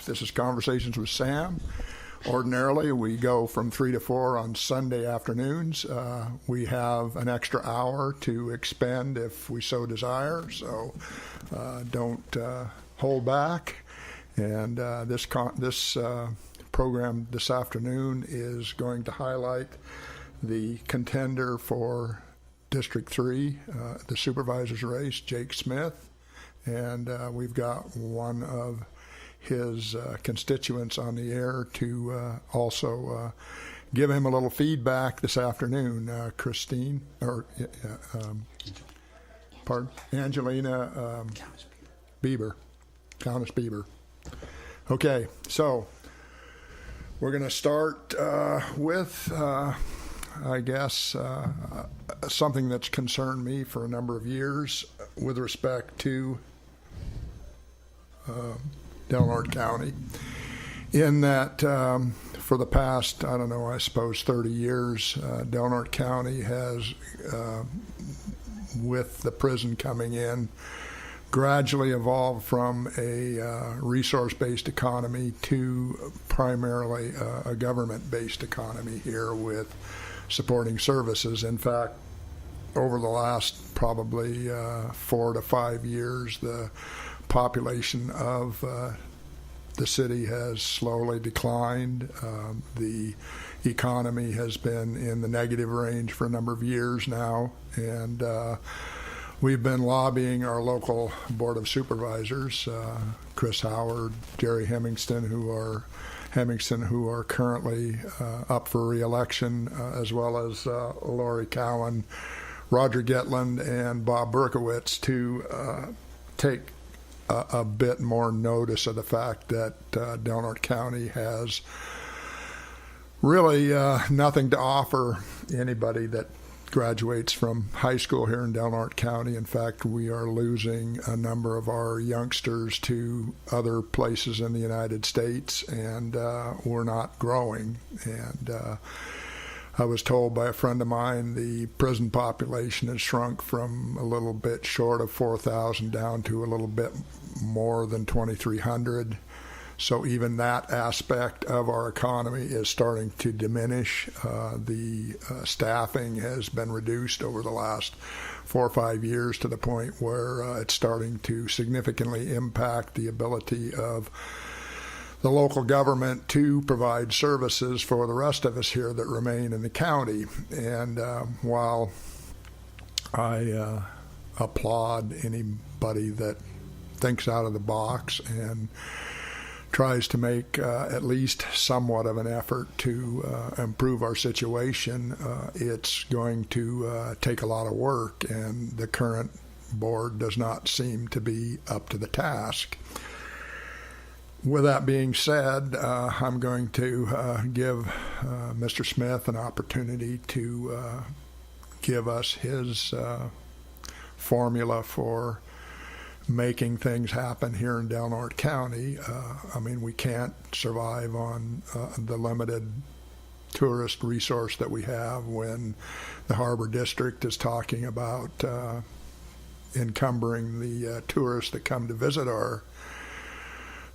This is Conversations with Sam. Ordinarily, we go from 3 to 4 on Sunday afternoons. We have an extra hour to expend if we so desire, so don't hold back. And this program this afternoon is going to highlight the contender for District 3, the Supervisors race, Jake Smith. And we've got one of his constituents on the air to also give him a little feedback this afternoon. Angelina Countess-Bieber. Okay, so we're going to start with, I guess, something that's concerned me for a number of years with respect to Del Norte County, in that for the past, I don't know, I suppose 30 years, Del Norte County has, with the prison coming in, gradually evolved from a resource-based economy to primarily a government-based economy here with supporting services. In fact, over the last probably 4 to 5 years, the population of the city has slowly declined. The economy has been in the negative range for a number of years now, and we've been lobbying our local Board of Supervisors, Chris Howard, Jerry Hemingston, who are currently up for re-election, as well as Lori Cowan, Roger Getland, and Bob Berkowitz, to take a bit more notice of the fact that Del Norte County has really nothing to offer anybody that graduates from high school here in Del Norte County. In fact, we are losing a number of our youngsters to other places in the United States, and we're not growing. And I was told by a friend of mine the prison population has shrunk from a little bit short of 4,000 down to a little bit more than 2,300. So even that aspect of our economy is starting to diminish. The staffing has been reduced over the last 4 or 5 years to the point where it's starting to significantly impact the ability of the local government to provide services for the rest of us here that remain in the county. And while I applaud anybody that thinks out of the box and tries to make at least somewhat of an effort to improve our situation, it's going to take a lot of work, and the current board does not seem to be up to the task. With that being said, I'm going to give Mr. Smith an opportunity to give us his formula for making things happen here in Del Norte County. I mean, we can't survive on the limited tourist resource that we have when the Harbor District is talking about encumbering the tourists that come to visit our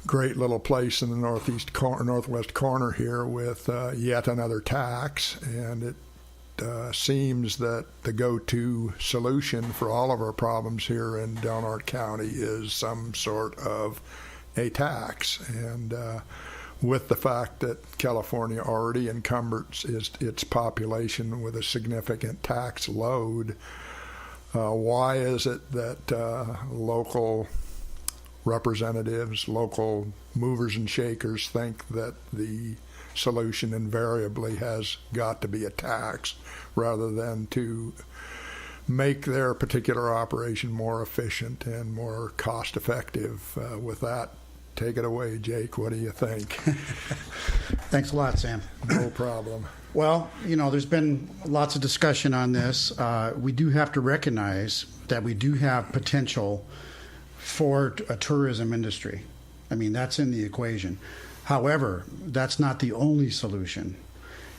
great little place in the northwest corner here with yet another tax. And it seems that the go-to solution for all of our problems here in Del Norte County is some sort of a tax. And with the fact that California already encumbers its population with a significant tax load, why is it that local representatives, local movers and shakers think that the solution invariably has got to be a tax rather than to make their particular operation more efficient and more cost effective? With that, take it away, Jake. What do you think? Thanks a lot, Sam. No problem. Well, there's been lots of discussion on this. We do have to recognize that we do have potential for a tourism industry. I mean, that's in the equation. However, that's not the only solution.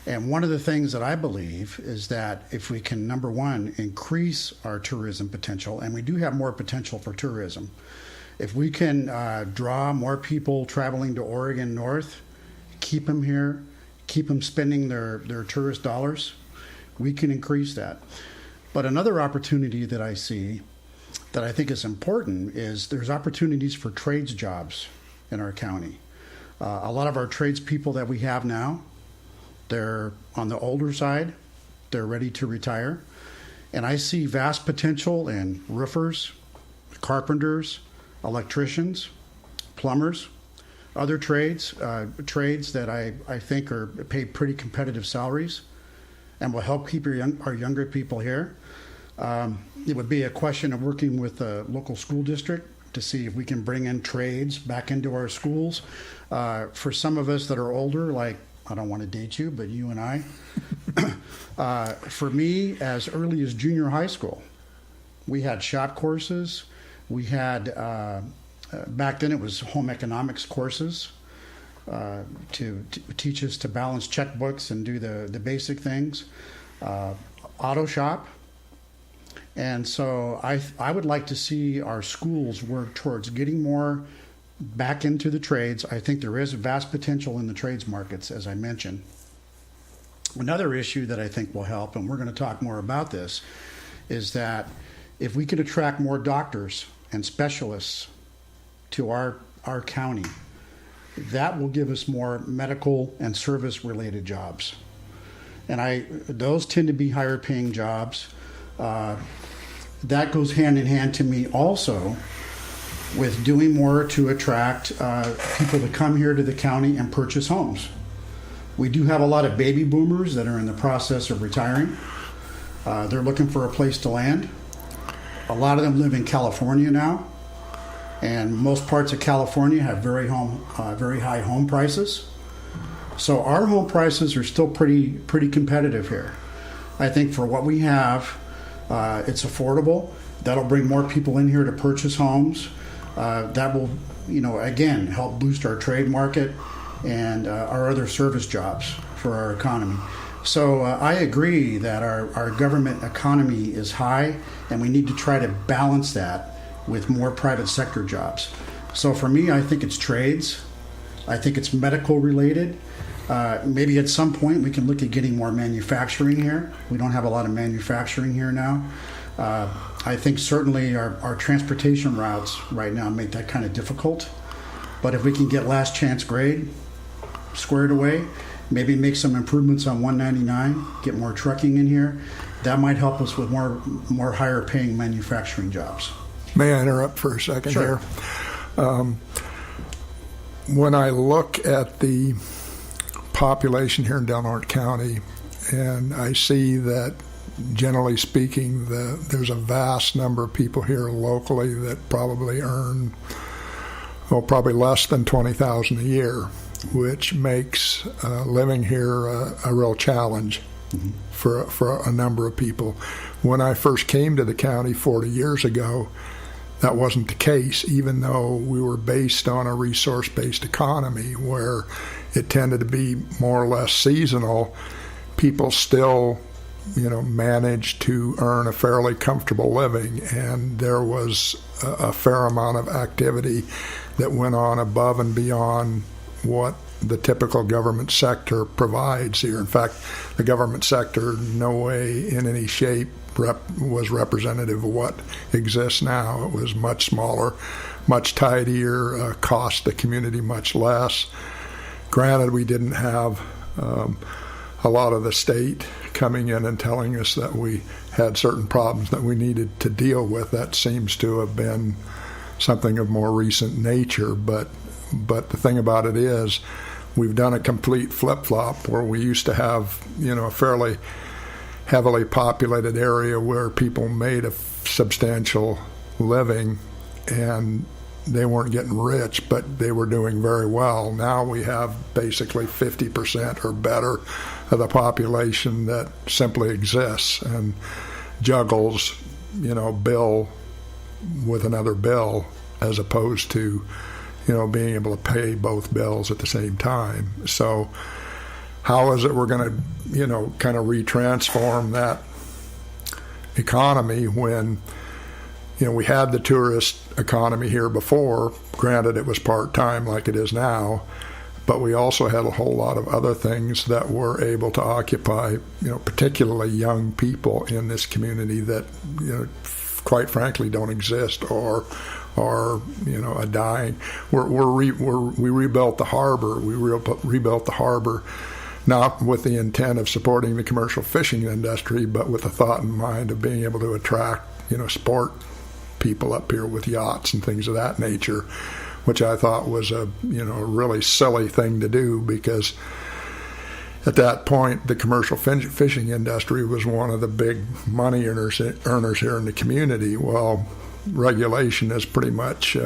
And one of the things that I believe is that if we can, number one, increase our tourism potential, and we do have more potential for tourism, If we can draw more people traveling to Oregon North, keep them here, keep them spending their tourist dollars, we can increase that. But another opportunity that I see that I think is important is there's opportunities for trades jobs in our county. A lot of our tradespeople that we have now, they're on the older side, they're ready to retire. And I see vast potential in roofers, carpenters, electricians, plumbers, other trades that I think are paid pretty competitive salaries and will help keep our younger people here. It would be a question of working with the local school district to see if we can bring in trades back into our schools. For some of us that are older, like, I don't want to date you, but you and I, for me, as early as junior high school, we had shop courses. We had, back then it was home economics courses to teach us to balance checkbooks and do the basic things. Auto shop. And so I would like to see our schools work towards getting more back into the trades. I think there is vast potential in the trades markets, as I mentioned. Another issue that I think will help, and we're going to talk more about this, is that if we could attract more doctors and specialists to our county, that will give us more medical and service-related jobs. And those tend to be higher-paying jobs. That goes hand in hand to me also with doing more to attract people to come here to the county and purchase homes. We do have a lot of baby boomers that are in the process of retiring. They're looking for a place to land. A lot of them live in California now, and most parts of California have very high home prices. So our home prices are still pretty competitive here. I think for what we have, it's affordable. That'll bring more people in here to purchase homes. That will, again, help boost our trade market and our other service jobs for our economy. So I agree that our government economy is high, and we need to try to balance that with more private sector jobs. So for me, I think it's trades. I think it's medical related. Maybe at some point we can look at getting more manufacturing here. We don't have a lot of manufacturing here now. I think certainly our transportation routes right now make that kind of difficult. But if we can get last chance grade squared away, maybe make some improvements on 199, get more trucking in here, that might help us with more higher paying manufacturing jobs. May I interrupt for a second? Sure. Here? When I look at the population here in Del Norte County, and I see that, generally speaking, there's a vast number of people here locally that probably earn, probably less than $20,000 a year, which makes living here a real challenge for a number of people. When I first came to the county 40 years ago, that wasn't the case, even though we were based on a resource-based economy where it tended to be more or less seasonal. People still, managed to earn a fairly comfortable living, and there was a fair amount of activity that went on above and beyond what the typical government sector provides here. In fact, the government sector in no way, in any shape, was representative of what exists now. It was much smaller, much tidier, cost the community much less. Granted, we didn't have a lot of the state coming in and telling us that we had certain problems that we needed to deal with. That seems to have been something of more recent nature. But the thing about it is, we've done a complete flip-flop where we used to have, a fairly heavily populated area where people made a substantial living and they weren't getting rich, but they were doing very well. Now we have basically 50% or better of the population that simply exists and juggles, bill with another bill, as opposed to, being able to pay both bills at the same time. So how is it we're going to, kind of retransform that economy when, we had the tourist economy here before. Granted, it was part-time like it is now, but we also had a whole lot of other things that were able to occupy, particularly young people in this community that, quite frankly, don't exist or are, a dying. We rebuilt the harbor. We rebuilt the harbor not with the intent of supporting the commercial fishing industry, but with the thought in mind of being able to attract, sport people up here with yachts and things of that nature, which I thought was a really silly thing to do, because at that point the commercial fishing industry was one of the big money earners here in the community. Well, regulation has pretty much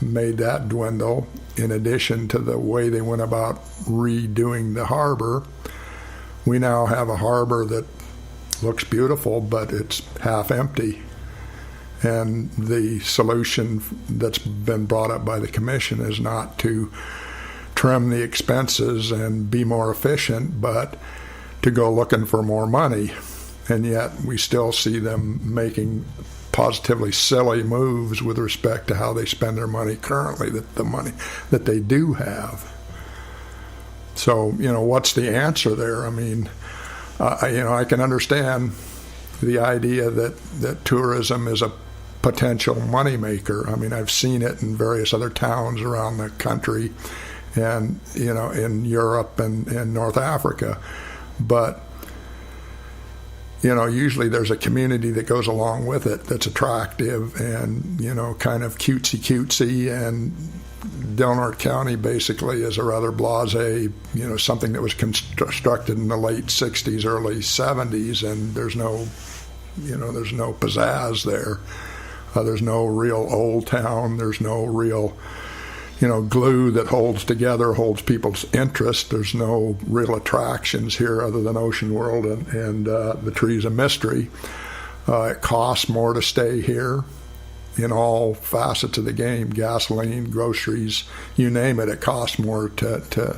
made that dwindle. In addition to the way they went about redoing the harbor, we now have a harbor that looks beautiful, but it's half empty. And the solution that's been brought up by the commission is not to trim the expenses and be more efficient, but to go looking for more money. And yet we still see them making positively silly moves with respect to how they spend their money currently, the money that they do have. So, what's the answer there? I mean, I can understand the idea that tourism is a potential moneymaker. I mean, I've seen it in various other towns around the country and, in Europe and North Africa. But, usually there's a community that goes along with it that's attractive and, kind of cutesy. And Del Norte County basically is a rather blasé, something that was constructed in the late 60s, early 70s, and there's no pizzazz there. There's no real old town. There's no real, glue that holds people's interest. There's no real attractions here other than Ocean World and the Trees of Mystery. It costs more to stay here in all facets of the game: gasoline, groceries, you name it. It costs more to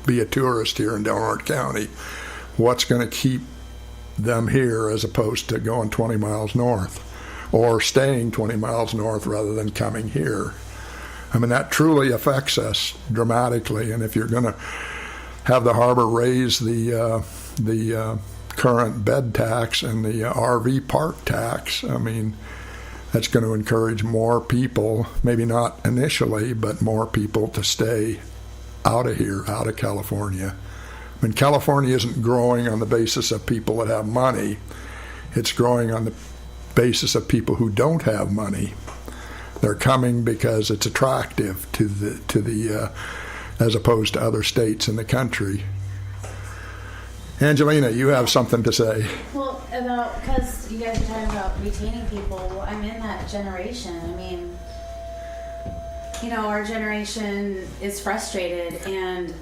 be a tourist here in Del Norte County. What's going to keep them here as opposed to going 20 miles north? Or staying 20 miles north rather than coming here? I mean, that truly affects us dramatically. And if you're going to have the harbor raise the current bed tax and the RV park tax, I mean, that's going to encourage more people, maybe not initially, but more people to stay out of here, out of California. I mean, California isn't growing on the basis of people that have money. It's growing on the basis of people who don't have money. They're coming because it's attractive to the as opposed to other states in the country. Angelina, you have something to say. Well, because you guys are talking about retaining people. Well, I'm in that generation. I mean, our generation is frustrated, and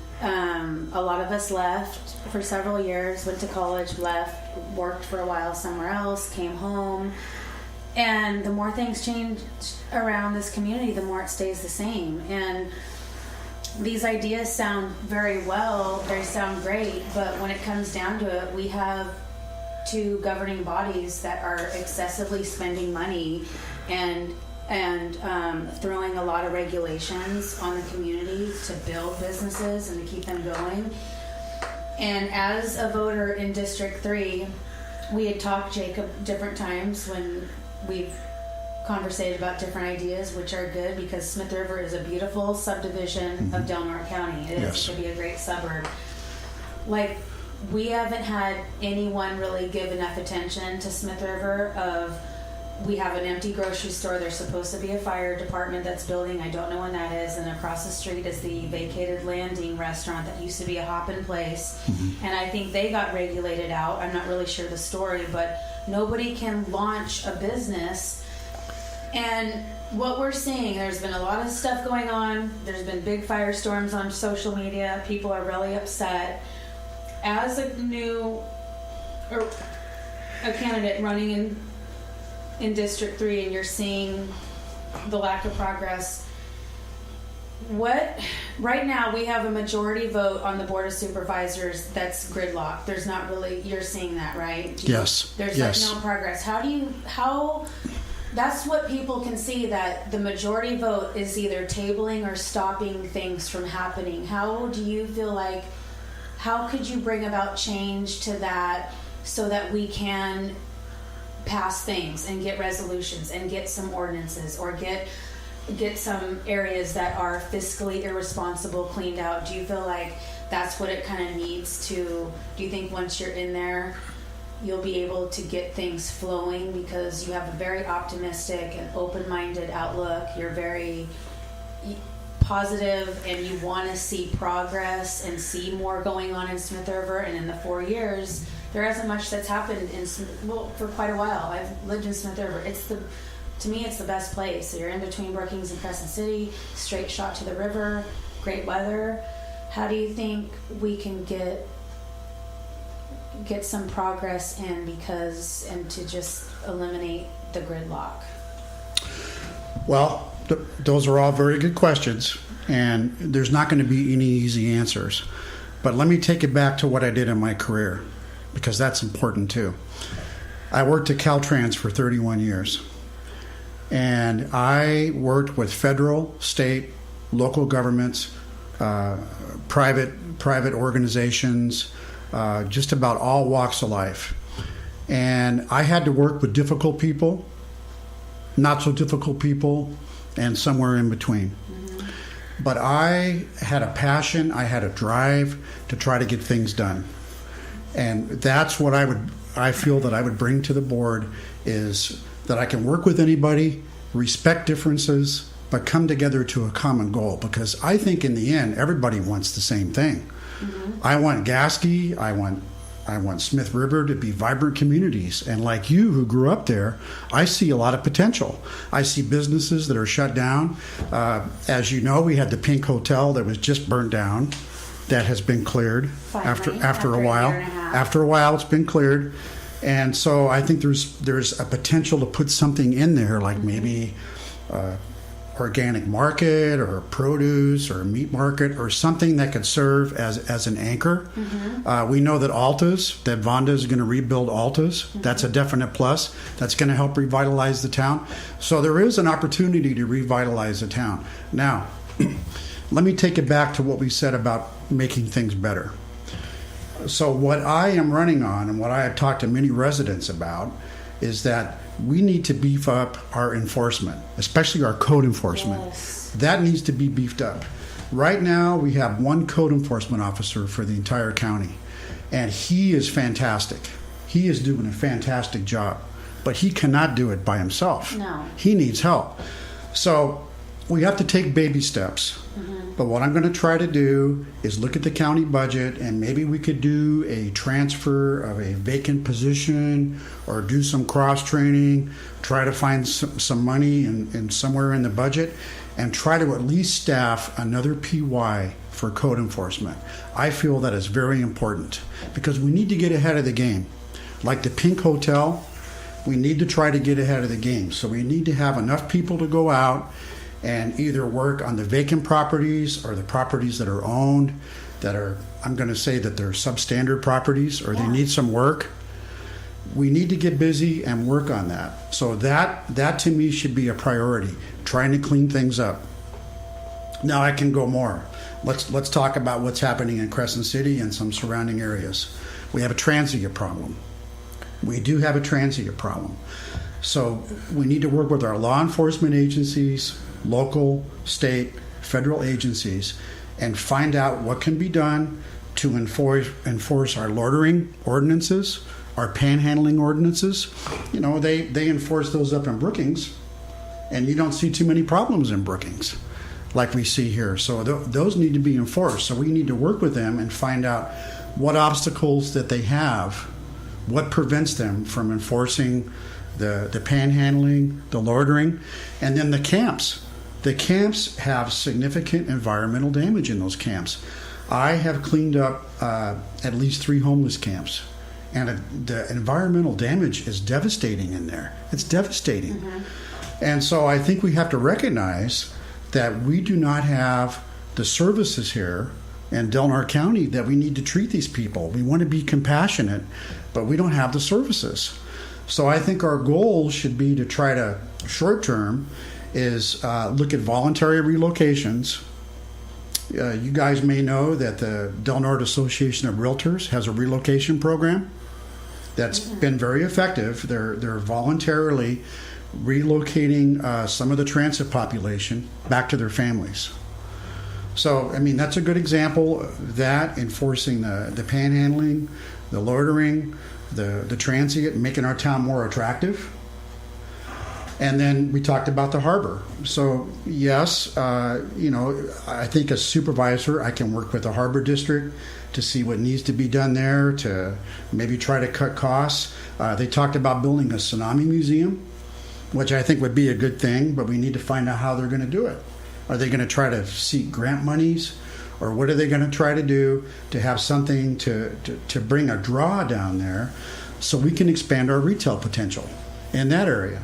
a lot of us left for several years, went to college, left, worked for a while somewhere else, came home. And the more things change around this community, the more it stays the same. And these ideas sound they sound great, but when it comes down to it, we have two governing bodies that are excessively spending money and throwing a lot of regulations on the community to build businesses and to keep them going. And as a voter in District 3, we had talked, Jacob, different times when we've conversated about different ideas, which are good because Smith River is a beautiful subdivision of Del Norte County. It could be a great suburb. Like, we haven't had anyone really give enough attention to Smith River. We have an empty grocery store. There's supposed to be a fire department that's building. I don't know when that is. And across the street is the vacated landing restaurant that used to be a hopping place. Mm-hmm. And I think they got regulated out. I'm not really sure the story, but nobody can launch a business. And what we're seeing, there's been a lot of stuff going on. There's been big firestorms on social media. People are really upset. As a candidate running in District 3, and you're seeing the lack of progress, right now we have a majority vote on the Board of Supervisors that's gridlocked. There's not really, you're seeing that, right? Yes. There's yes. like no progress. How that's what people can see, that the majority vote is either tabling or stopping things from happening. How do you feel like, how could you bring about change to that so that we can pass things and get resolutions and get some ordinances or get some areas that are fiscally irresponsible cleaned out? Do you feel like that's what it kind of needs to, do you think once you're in there you'll be able to get things flowing because you have a very optimistic and open-minded outlook, you're very positive, and you want to see progress and see more going on in Smith River? And in the 4 years there hasn't much that's happened for quite a while. I've lived in Smith River. To me it's the best place. So you're in between Brookings and Crescent City, straight shot to the river, great weather. How do you think we can get some progress in and to just eliminate the gridlock? Well, those are all very good questions, and there's not going to be any easy answers. But let me take it back to what I did in my career, because that's important too. I worked at Caltrans for 31 years, and I worked with federal, state, local governments, private organizations, just about all walks of life. And I had to work with difficult people, not so difficult people, and somewhere in between. Mm-hmm. But I had a passion, I had a drive to try to get things done. And that's what I feel that I would bring to the board, is that I can work with anybody, respect differences, but come together to a common goal. Because I think in the end, everybody wants the same thing. Mm-hmm. I want Gasky, I want Smith River to be vibrant communities. And like you who grew up there, I see a lot of potential. I see businesses that are shut down. As you know, we had the Pink Hotel that was just burnt down. That has been cleared after a while. After a while, it's been cleared. And so I think there's a potential to put something in there, like maybe organic market or produce or meat market or something that could serve as an anchor. Mm-hmm. We know that Vonda is going to rebuild Alta's. Mm-hmm. That's a definite plus. That's going to help revitalize the town. So there is an opportunity to revitalize the town. Now, let me take it back to what we said about making things better. So what I am running on, and what I have talked to many residents about, is that we need to beef up our enforcement, especially our code enforcement. Yes. That needs to be beefed up. Right now, we have one code enforcement officer for the entire county, and he is fantastic. He is doing a fantastic job, but he cannot do it by himself. No. He needs help. So we have to take baby steps. Mm-hmm. But what I'm going to try to do is look at the county budget, and maybe we could do a transfer of a vacant position or do some cross-training, try to find some money in somewhere in the budget, and try to at least staff another PY for code enforcement. I feel that is very important because we need to get ahead of the game. Like the Pink Hotel, we need to try to get ahead of the game. So we need to have enough people to go out and either work on the vacant properties or the properties that are owned, that are, I'm going to say that they're substandard properties or they need some work. We need to get busy and work on that. So that to me should be a priority, trying to clean things up. Now I can go more. Let's talk about what's happening in Crescent City and some surrounding areas. We have a transient problem. We do have a transient problem. So we need to work with our law enforcement agencies, local, state, federal agencies, and find out what can be done to enforce our loitering ordinances, our panhandling ordinances. You know, they enforce those up in Brookings, and you don't see too many problems in Brookings like we see here. So those need to be enforced. So we need to work with them and find out what obstacles that they have, what prevents them from enforcing the panhandling, the loitering, and then the camps. The camps have significant environmental damage in those camps. I have cleaned up at least 3 homeless camps, and the environmental damage is devastating in there. It's devastating. Mm-hmm. And so I think we have to recognize that we do not have the services here in Del Norte County that we need to treat these people. We want to be compassionate, but we don't have the services. So I think our goal should be to try to, short term, is look at voluntary relocations. You guys may know that the Del Norte Association of Realtors has a relocation program that's been very effective. They're voluntarily relocating some of the transit population back to their families. So, I mean, that's a good example of that, enforcing the panhandling, the loitering, the transient, making our town more attractive. And then we talked about the harbor. So, yes, I think as supervisor, I can work with the harbor district to see what needs to be done there, to maybe try to cut costs. They talked about building a tsunami museum, which I think would be a good thing, but we need to find out how they're going to do it. Are they going to try to seek grant monies, or what are they going to try to do to have something to bring a draw down there so we can expand our retail potential in that area?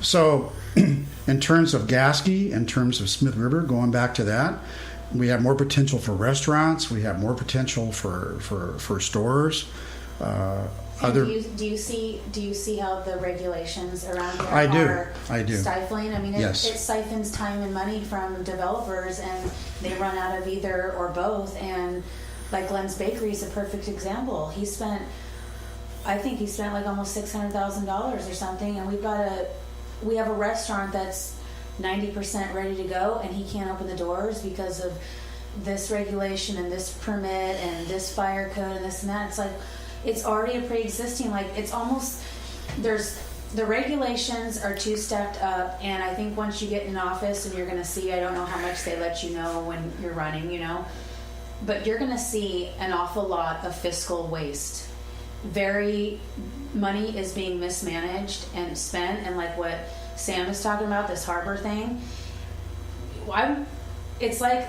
So in terms of Gasky, in terms of Smith River, going back to that, we have more potential for restaurants. We have more potential for stores. Do you see how the regulations around here I do. stifling? I mean, Yes. it siphons time and money from developers, and they run out of either or both. And like Glenn's Bakery is a perfect example. I think he spent like almost $600,000 or something, and we have a restaurant that's 90% ready to go, and he can't open the doors because of this regulation and this permit and this fire code and this and that. It's like, it's already a pre-existing, like, it's almost, the regulations are too stepped up, and I think once you get in office, and you're going to see, I don't know how much they let you know when you're running, but you're going to see an awful lot of fiscal waste. Money is being mismanaged and spent, and like what Sam is talking about, this harbor thing, it's like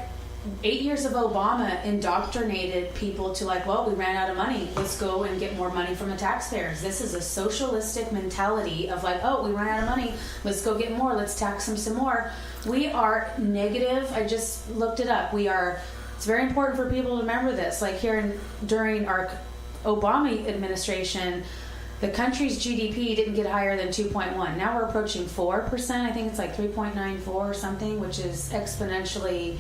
8 years of Obama indoctrinated people to like, well, we ran out of money. Let's go and get more money from the taxpayers. This is a socialistic mentality of like, oh, we ran out of money. Let's go get more. Let's tax them some more. We are negative. I just looked it up. It's very important for people to remember this. Like during our Obama administration, the country's GDP didn't get higher than 2.1. Now we're approaching 4%. I think it's like 3.94 or something, which is exponentially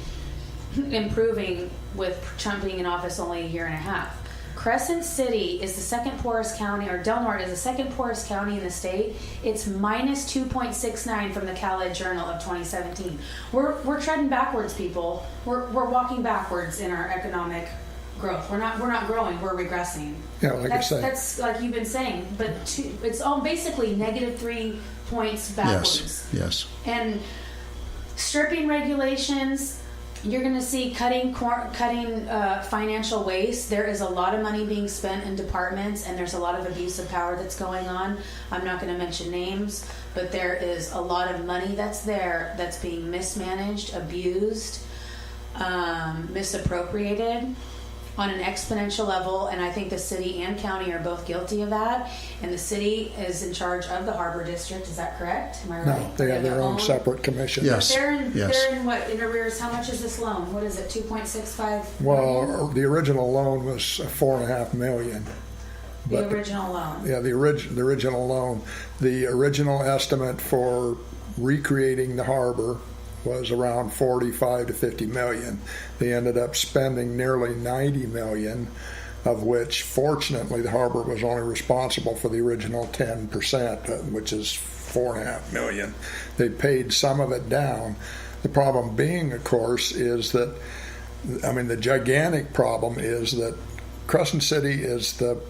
improving with Trump being in office only a year and a half. Crescent City is the second poorest county, or Del Norte is the second poorest county in the state. It's minus 2.69 from the Cal-Ed Journal of 2017. We're treading backwards, people. We're walking backwards in our economic growth. We're not growing. We're regressing. Yeah, like I say. That's like you've been saying, but it's all basically negative 3 points backwards. Yes. And stripping regulations. You're going to see cutting financial waste. There is a lot of money being spent in departments, and there's a lot of abuse of power that's going on. I'm not going to mention names, but there is a lot of money that's there that's being mismanaged, abused, misappropriated on an exponential level, and I think the city and county are both guilty of that. And the city is in charge of the harbor district. Is that correct? Am I right? No, they have their own separate commission. Yes. They're in what, in arrears? How much is this loan? What is it? 2.65. Well, the original loan was $4.5 million. The original loan. Yeah, the original loan. The original estimate for recreating the harbor was around 45 to 50 million. They ended up spending nearly 90 million, of which fortunately the harbor was only responsible for the original 10%, which is 4.5 million. They paid some of it down. The problem being, of course, is that, the gigantic problem is that Crescent City is the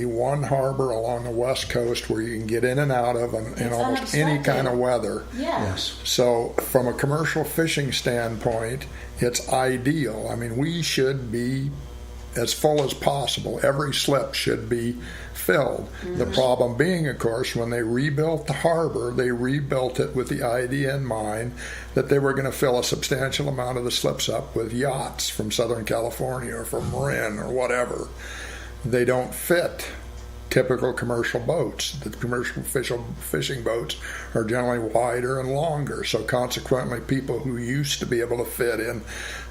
one harbor along the west coast where you can get in and out of in almost any kind of weather. Yeah. Yes. So from a commercial fishing standpoint, it's ideal. We should be as full as possible. Every slip should be filled. Mm-hmm. The problem being, of course, when they rebuilt the harbor, they rebuilt it with the idea in mind that they were going to fill a substantial amount of the slips up with yachts from Southern California or from Marin or whatever. They don't fit typical commercial boats. The commercial fishing boats are generally wider and longer. So consequently, people who used to be able to fit in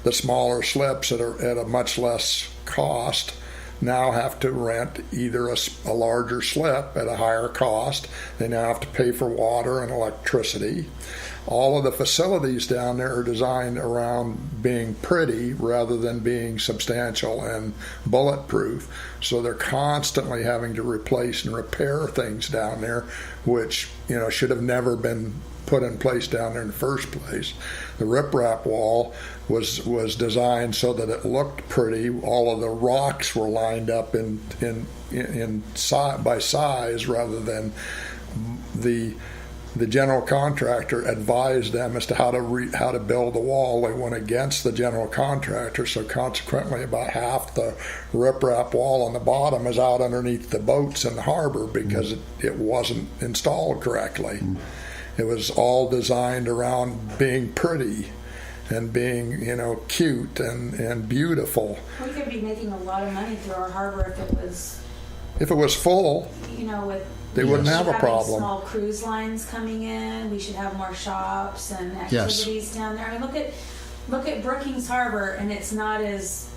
the smaller slips at a much less cost now have to rent either a larger slip at a higher cost. They now have to pay for water and electricity. All of the facilities down there are designed around being pretty rather than being substantial and bulletproof. So they're constantly having to replace and repair things down there, which, you know, should have never been put in place down there in the first place. The riprap wall was designed so that it looked pretty. All of the rocks were lined up by size rather than the general contractor advised them as to how to build the wall. They went against the general contractor, so consequently about half the riprap wall on the bottom is out underneath the boats in the harbor because it wasn't installed correctly. It was all designed around being pretty and being, you know, cute and beautiful. We could be making a lot of money through our harbor if it was full. You know, with they wouldn't have a having problem. Small cruise lines coming in. We should have more shops and activities down there. I mean, look at Brookings Harbor, and it's not as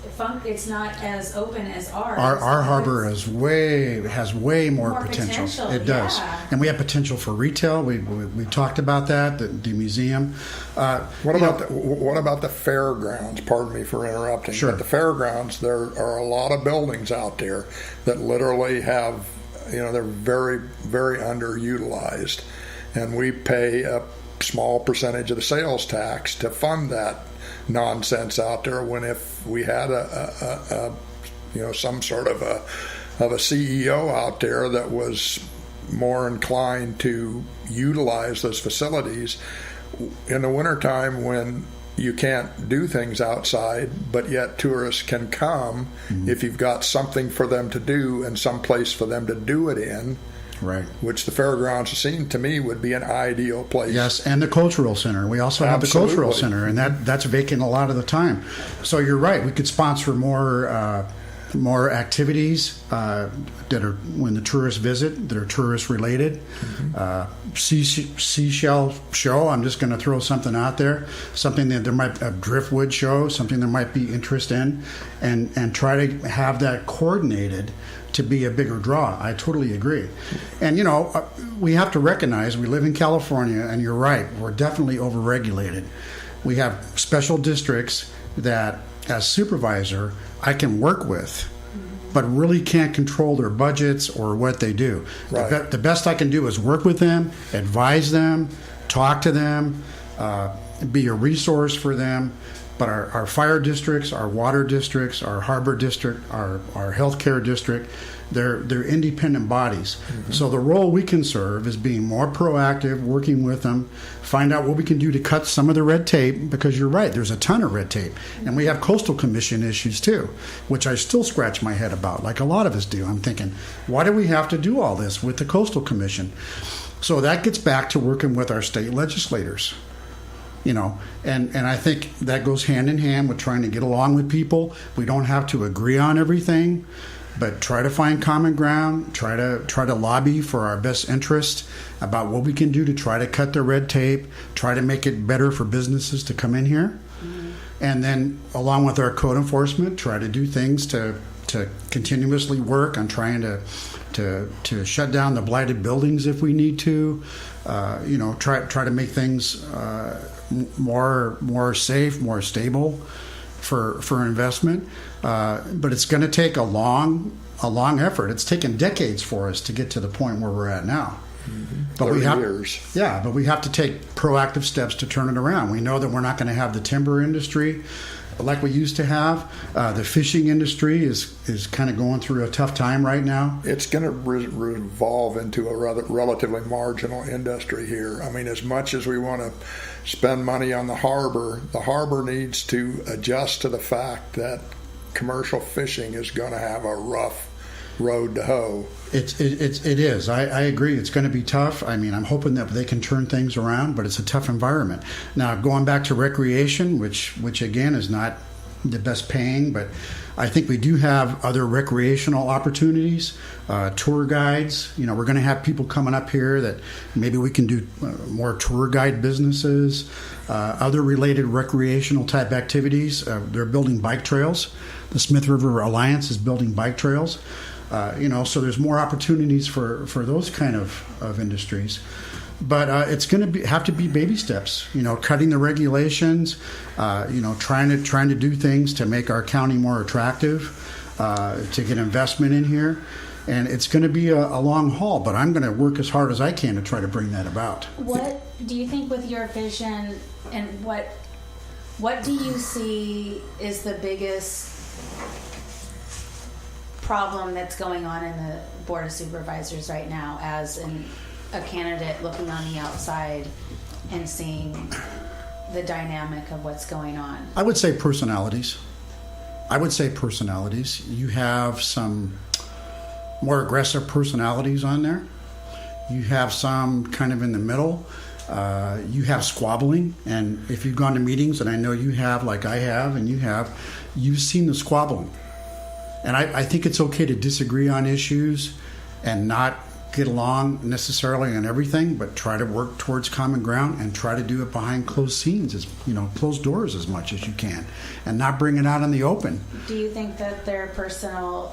open as ours. Our harbor has way more potential. It does, yeah. And we have potential for retail. We talked about that. The museum. What about the fairgrounds? Pardon me for interrupting. Sure. But the fairgrounds, there are a lot of buildings out there that literally have, you know, they're very, very underutilized, and we pay a small percentage of the sales tax to fund that nonsense out there. When if we had a you know, some sort of a CEO out there that was more inclined to utilize those facilities in the wintertime when you can't do things outside, but yet tourists can come if you've got something for them to do and some place for them to do it in. Right. Which the fairgrounds scene to me would be an ideal place. Yes, and the cultural center. We also have the cultural center, and that's vacant a lot of the time. So you're right. We could sponsor more activities that are when the tourists visit that are tourist related. Seashell show. I'm just going to throw something out there. Something that there might a driftwood show. Something there might be interest in, and try to have that coordinated to be a bigger draw. I totally agree. And, you know, we have to recognize we live in California, and you're right, we're definitely overregulated. We have special districts that, as supervisor, I can work with, but really can't control their budgets or what they do. Right. The best I can do is work with them, advise them, talk to them, be a resource for them. But our fire districts, our water districts, our harbor district, our healthcare district, they're independent bodies. So the role we can serve is being more proactive, working with them, find out what we can do to cut some of the red tape, because you're right, there's a ton of red tape. And we have coastal commission issues too, which I still scratch my head about, like a lot of us do. I'm thinking, why do we have to do all this with the coastal commission? So that gets back to working with our state legislators. You know, and I think that goes hand in hand with trying to get along with people. We don't have to agree on everything, but try to find common ground. Try to lobby for our best interest about what we can do to try to cut the red tape. Try to make it better for businesses to come in here, and then along with our code enforcement, try to do things to continuously work on trying to shut down the blighted buildings if we need to. You know, try to make things more safe, more stable for investment. But it's going to take a long effort. It's taken decades for us to get to the point where we're at now. But we have years. Yeah, but we have to take proactive steps to turn it around. We know that we're not going to have the timber industry like we used to have. The fishing industry is kind of going through a tough time right now. It's going to revolve into a relatively marginal industry here. I mean, as much as we want to spend money on the harbor needs to adjust to the fact that commercial fishing is going to have a rough road to hoe. It is. I agree. It's going to be tough. I mean, I'm hoping that they can turn things around, but it's a tough environment. Now, going back to recreation, which again is not the best paying, but I think we do have other recreational opportunities, tour guides. You know, we're going to have people coming up here that maybe we can do more tour guide businesses, other related recreational type activities. They're building bike trails. The Smith River Alliance is building bike trails. You know, so there's more opportunities for those kind of industries. But it's going to have to be baby steps. You know, cutting the regulations. You know, trying to do things to make our county more attractive, to get investment in here, and it's going to be a long haul. But I'm going to work as hard as I can to try to bring that about. What do you think with your vision, and what do you see is the biggest problem that's going on in the Board of Supervisors right now, as a candidate looking on the outside and seeing the dynamic of what's going on? I would say personalities. You have some more aggressive personalities on there. You have some kind of in the middle. You have squabbling. And if you've gone to meetings, and I know you have, like I have, and you've seen the squabbling. And I think it's okay to disagree on issues and not get along necessarily on everything, but try to work towards common ground and try to do it behind closed scenes, closed doors as much as you can, and not bring it out in the open. Do you think that the personal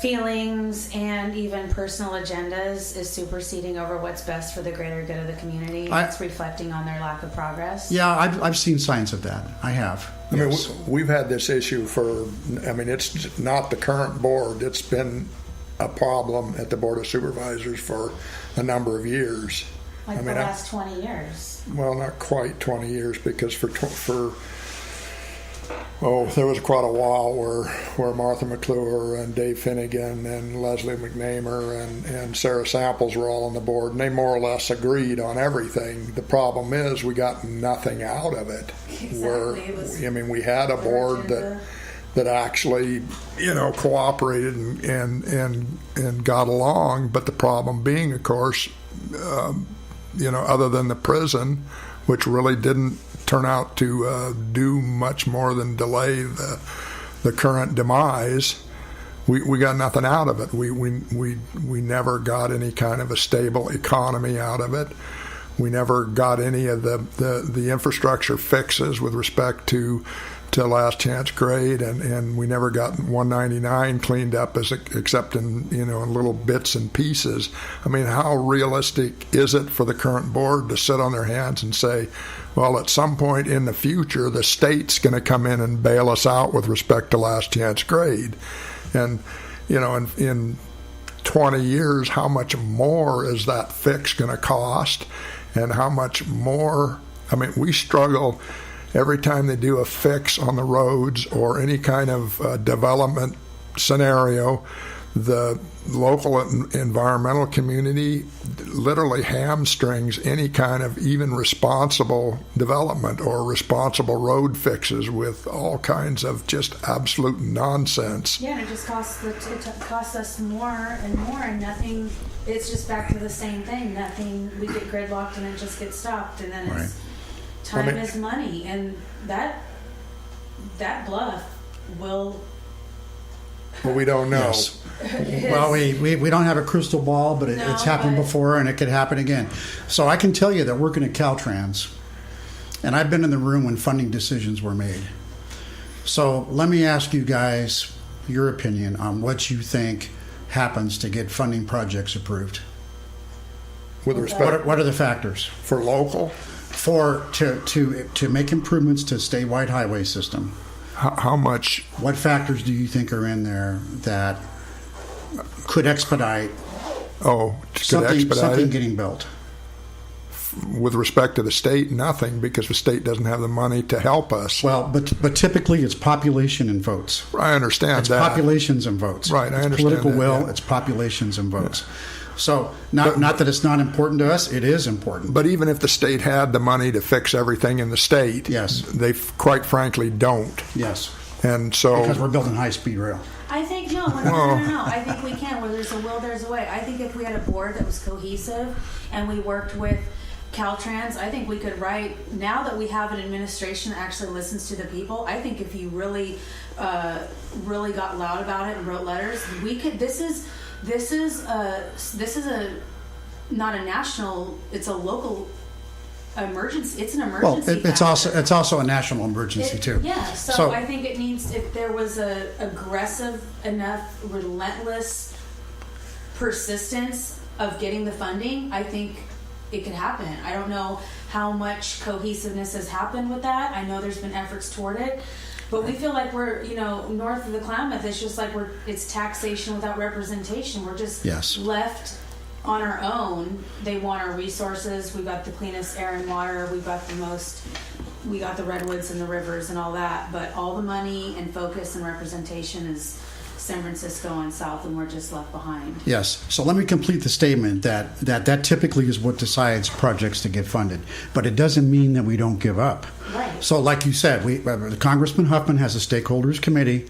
feelings and even personal agendas is superseding over what's best for the greater good of the community? It's reflecting on their lack of progress? Yeah, I've seen signs of that. I have. I mean, Yes. we've had this issue it's not the current board. It's been a problem at the Board of Supervisors for a number of years. Like the last 20 years? Well, not quite 20 years, because there was quite a while where Martha McClure and Dave Finnegan and Leslie McNamer and Sarah Samples were all on the board, and they more or less agreed on everything. The problem is we got nothing out of it. Exactly. We had a board that actually, cooperated and got along, but the problem being, of course, other than the prison, which really didn't turn out to do much more than delay the current demise, we got nothing out of it. We never got any kind of a stable economy out of it. We never got any of the infrastructure fixes with respect to last chance grade, and we never got 199 cleaned up except in little bits and pieces. I mean, how realistic is it for the current board to sit on their hands and say, well, at some point in the future, the state's going to come in and bail us out with respect to last chance grade? And, in 20 years, how much more is that fix going to cost? And how much more? I mean, we struggle every time they do a fix on the roads or any kind of development scenario. The local environmental community literally hamstrings any kind of even responsible development or responsible road fixes with all kinds of just absolute nonsense. Yeah, and it just costs us more and more, and nothing. It's just back to the same thing. Nothing. We get gridlocked and it just gets stopped, and then it's time is money, and that bluff will. Well, we don't know. Yes. Well, we don't have a crystal ball, but it's happened before, and it could happen again. So I can tell you that working at Caltrans, and I've been in the room when funding decisions were made. So let me ask you guys your opinion on what you think happens to get funding projects approved. With respect, what are the factors for local? To make improvements to statewide highway system? How much? What factors do you think are in there that could expedite something getting built? With respect to the state, nothing, because the state doesn't have the money to help us. Well, but typically it's population and votes. I understand that. It's populations and votes. Right, I understand political that, will, yeah. It's populations and votes. Yeah. So not that it's not important to us, it is important. But even if the state had the money to fix everything in the state, yes, they quite frankly don't. Yes. And so because we're building high-speed rail. I think no. I think we can. Where there's a will, there's a way. I think if we had a board that was cohesive and we worked with Caltrans, I think we could write, now that we have an administration that actually listens to the people, I think if you really got loud about it and wrote letters, we could, this is not a national, it's a local emergency. It's an emergency. Well, it's also a national emergency too. Yeah, so I think it needs, if there was a aggressive enough, relentless persistence of getting the funding, I think it could happen. I don't know how much cohesiveness has happened with that. I know there's been efforts toward it, but we feel like we're, north of the Klamath, it's just like it's taxation without representation. We're just left on our own. They want our resources. We've got the cleanest air and water. We got the redwoods and the rivers and all that, but all the money and focus and representation is San Francisco and south, and we're just left behind. Yes. So let me complete the statement that typically is what decides projects to get funded, but it doesn't mean that we don't give up. Right. So like you said, Congressman Huffman has a stakeholders committee.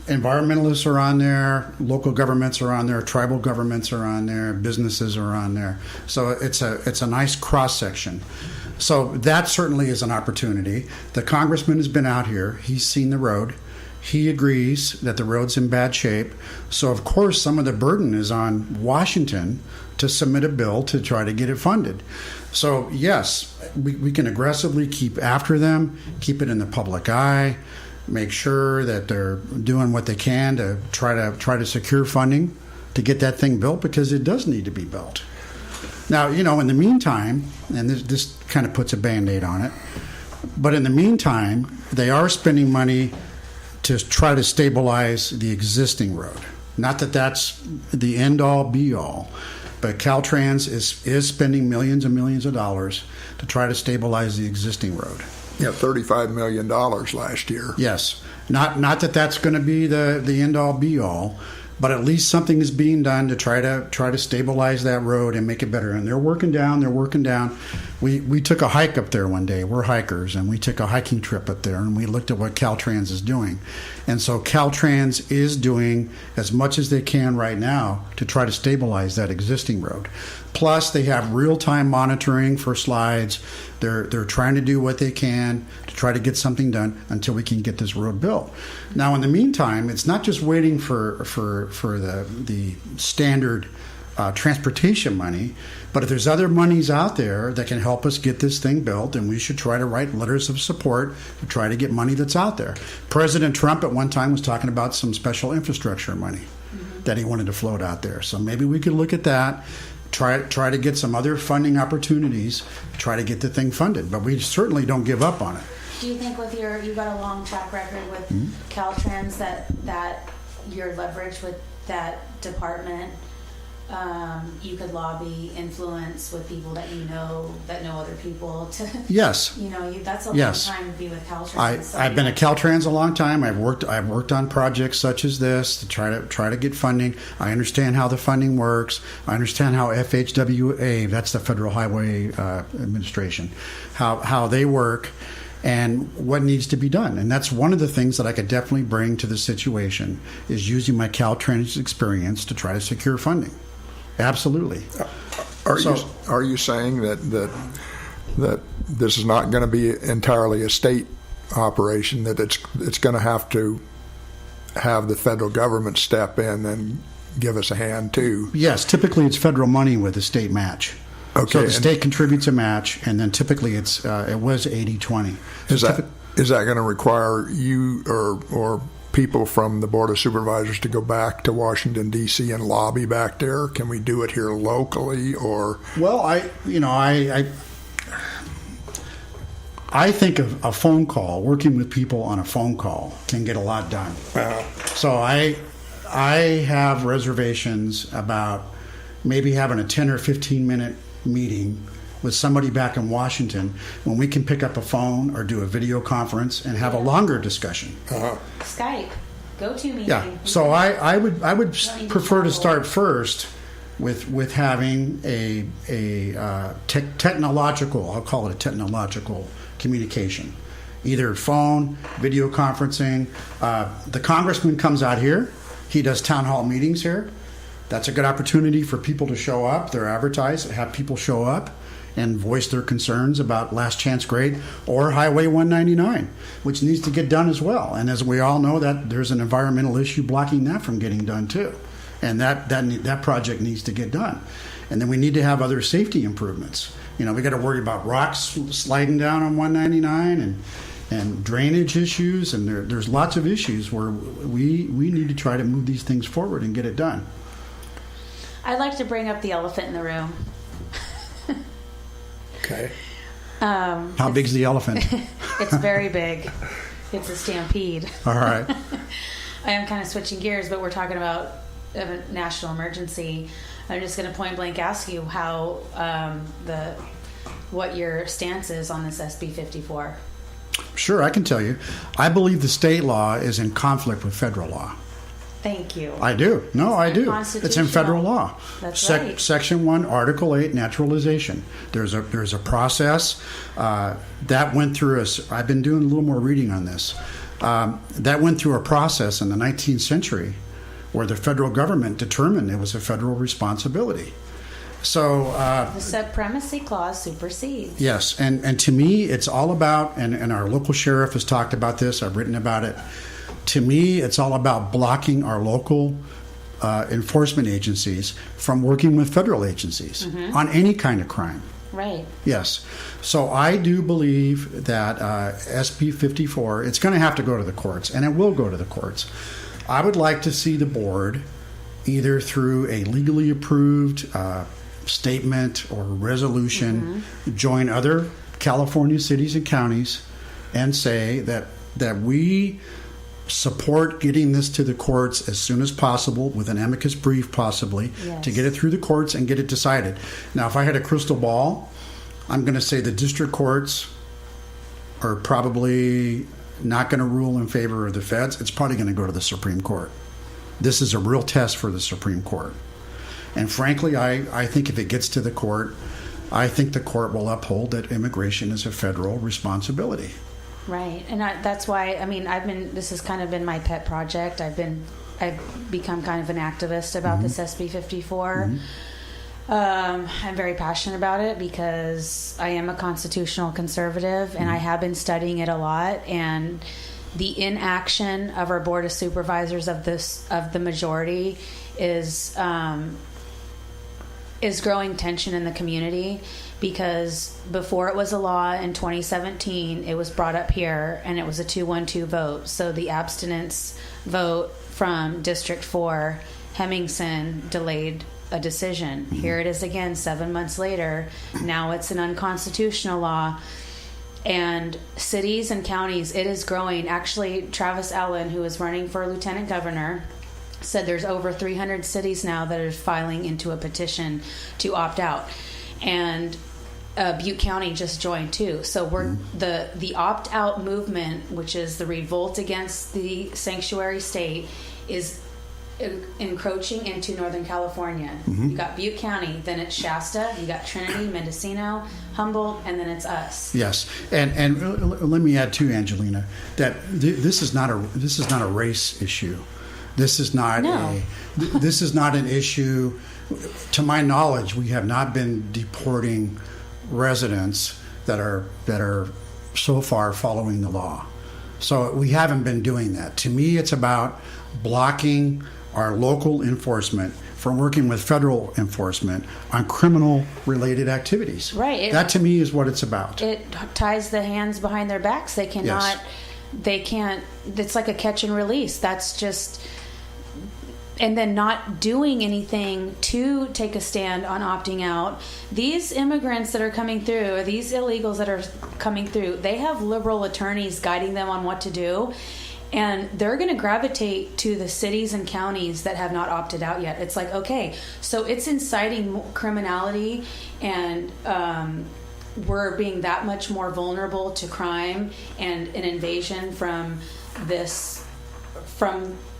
Environmentalists are on there, local governments are on there, tribal governments are on there, businesses are on there. So it's a nice cross section. So that certainly is an opportunity. The congressman has been out here. He's seen the road. He agrees that the road's in bad shape. So, of course, some of the burden is on Washington to submit a bill to try to get it funded. So, yes, we can aggressively keep after them, keep it in the public eye, make sure that they're doing what they can to try to secure funding to get that thing built, because it does need to be built. Now, in the meantime, and this kind of puts a Band-Aid on it, but in the meantime, they are spending money to try to stabilize the existing road. Not that that's the end-all, be-all, but Caltrans is spending millions and millions of dollars to try to stabilize the existing road. Yeah, $35 million last year. Yes. Not that that's going to be the end-all, be-all, but at least something is being done to try to stabilize that road and make it better. And they're working down. We took a hike up there one day. We're hikers, and we took a hiking trip up there, and we looked at what Caltrans is doing. And so Caltrans is doing as much as they can right now to try to stabilize that existing road. Plus, they have real-time monitoring for slides. They're trying to do what they can to try to get something done until we can get this road built. Now, in the meantime, it's not just waiting for the standard transportation money, but if there's other monies out there that can help us get this thing built, then we should try to write letters of support to try to get money that's out there. President Trump at one time was talking about some special infrastructure money that he wanted to float out there. So maybe we could look at that. Try to get some other funding opportunities, try to get the thing funded. But we certainly don't give up on it. Do you think with you've got a long track record with Caltrans that your leverage with that department, you could lobby, influence with people that that know other people to. Yes. That's a long time to be with Caltrans. I've been at Caltrans a long time. I've worked on projects such as this to try to get funding. I understand how the funding works. I understand how FHWA, that's the Federal Highway Administration, how they work and what needs to be done. And that's one of the things that I could definitely bring to the situation, is using my Caltrans experience to try to secure funding. Absolutely. Are you saying that this is not going to be entirely a state operation, that it's going to have the federal government step in and give us a hand too? Yes, typically it's federal money with a state match. Okay. So the state contributes a match, and then typically it was 80-20. Is that going to require you or people from the Board of Supervisors to go back to Washington, D.C. and lobby back there? Can we do it here locally, or? Well, I think of a phone call, working with people on a phone call can get a lot done. So I have reservations about maybe having a 10 or 15-minute meeting with somebody back in Washington when we can pick up a phone or do a video conference and have a longer discussion. Skype, go-to meeting. Yeah. So I would prefer to start first with having a technological, I'll call it a technological communication, either phone, video conferencing. The congressman comes out here. He does town hall meetings here. That's a good opportunity for people to show up. They're advertised, have people show up and voice their concerns about last chance grade or Highway 199, which needs to get done as well. And as we all know, that there's an environmental issue blocking that from getting done too. And that project needs to get done. And then we need to have other safety improvements. We got to worry about rocks sliding down on 199 and drainage issues, and there's lots of issues where we need to try to move these things forward and get it done. I'd like to bring up the elephant in the room. Okay. How big's the elephant? It's very big. It's a stampede. All right. I am kind of switching gears, but we're talking about a national emergency. I'm just going to point blank ask you how what your stance is on this SB 54. Sure, I can tell you. I believe the state law is in conflict with federal law. Thank you. I do. No, I do. It's in federal law. That's right. Section 1, Article 8, naturalization. There's a process that went through I've been doing a little more reading on this. That went through a process in the 19th century where the federal government determined it was a federal responsibility. So the supremacy clause supersedes. Yes, and to me, it's all about, and our local sheriff has talked about this, I've written about it. To me, it's all about blocking our local enforcement agencies from working with federal agencies on any kind of crime. Right. Yes. So I do believe that SB 54, it's going to have to go to the courts, and it will go to the courts. I would like to see the board, either through a legally approved statement or resolution, join other California cities and counties and say that we support getting this to the courts as soon as possible, with an amicus brief possibly, to get it through the courts and get it decided. Now, if I had a crystal ball, I'm going to say the district courts are probably not going to rule in favor of the feds. It's probably going to go to the Supreme Court. This is a real test for the Supreme Court. And frankly, I think if it gets to the court, I think the court will uphold that immigration is a federal responsibility. Right, and that's why, this has kind of been my pet project. I've become kind of an activist about this SB 54. I'm very passionate about it because I am a constitutional conservative, and I have been studying it a lot. And the inaction of our Board of Supervisors of the majority is growing tension in the community, because before it was a law in 2017, it was brought up here and it was a 2-1-2 vote. So the abstinence vote from District 4, Hemmingson, delayed a decision. Here it is again 7 months later. Now it's an unconstitutional law. And cities and counties, it is growing. Actually, Travis Allen, who is running for lieutenant governor, said there's over 300 cities now that are filing into a petition to opt out. And Butte County just joined too. So we're the opt-out movement, which is the revolt against the sanctuary state, is encroaching into Northern California. You got Butte County, then it's Shasta, you got Trinity, Mendocino, Humboldt, and then it's us. Yes, and let me add too, Angelina, that this is not a race issue. This is not this is not an issue. To my knowledge, we have not been deporting residents that are so far following the law. So we haven't been doing that. To me, it's about blocking our local enforcement from working with federal enforcement on criminal-related activities. Right. That to me is what it's about. It ties the hands behind their backs. They cannot. Yes. They can't. It's like a catch and release. That's just. And then not doing anything to take a stand on opting out. These immigrants that are coming through, or these illegals that are coming through, they have liberal attorneys guiding them on what to do. And they're going to gravitate to the cities and counties that have not opted out yet. It's like, okay, so it's inciting criminality, and we're being that much more vulnerable to crime and an invasion from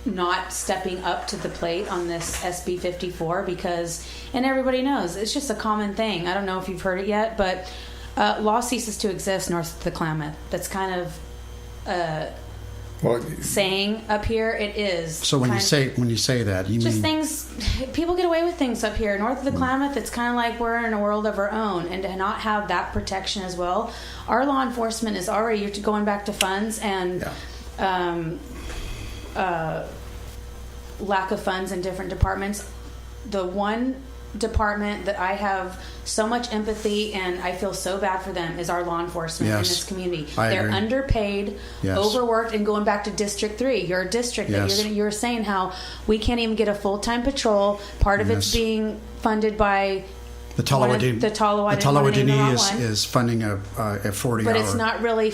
not stepping up to the plate on this SB 54, because, and everybody knows, it's just a common thing. I don't know if you've heard it yet, but law ceases to exist north of the Klamath. That's kind of Well, saying up here. It is. So when you say that, you just mean things, people get away with things up here north of the Klamath. It's kind of like we're in a world of our own, and to not have that protection as well. Our law enforcement is already, you're going back to funds and lack of funds in different departments. The one department that I have so much empathy and I feel so bad for them is our law enforcement in this community. They're agree. Underpaid, overworked, and going back to District 3, your district that you were saying how we can't even get a full-time patrol. Part of it's being funded by the Tallawahd is funding a 40-hour. But it's not really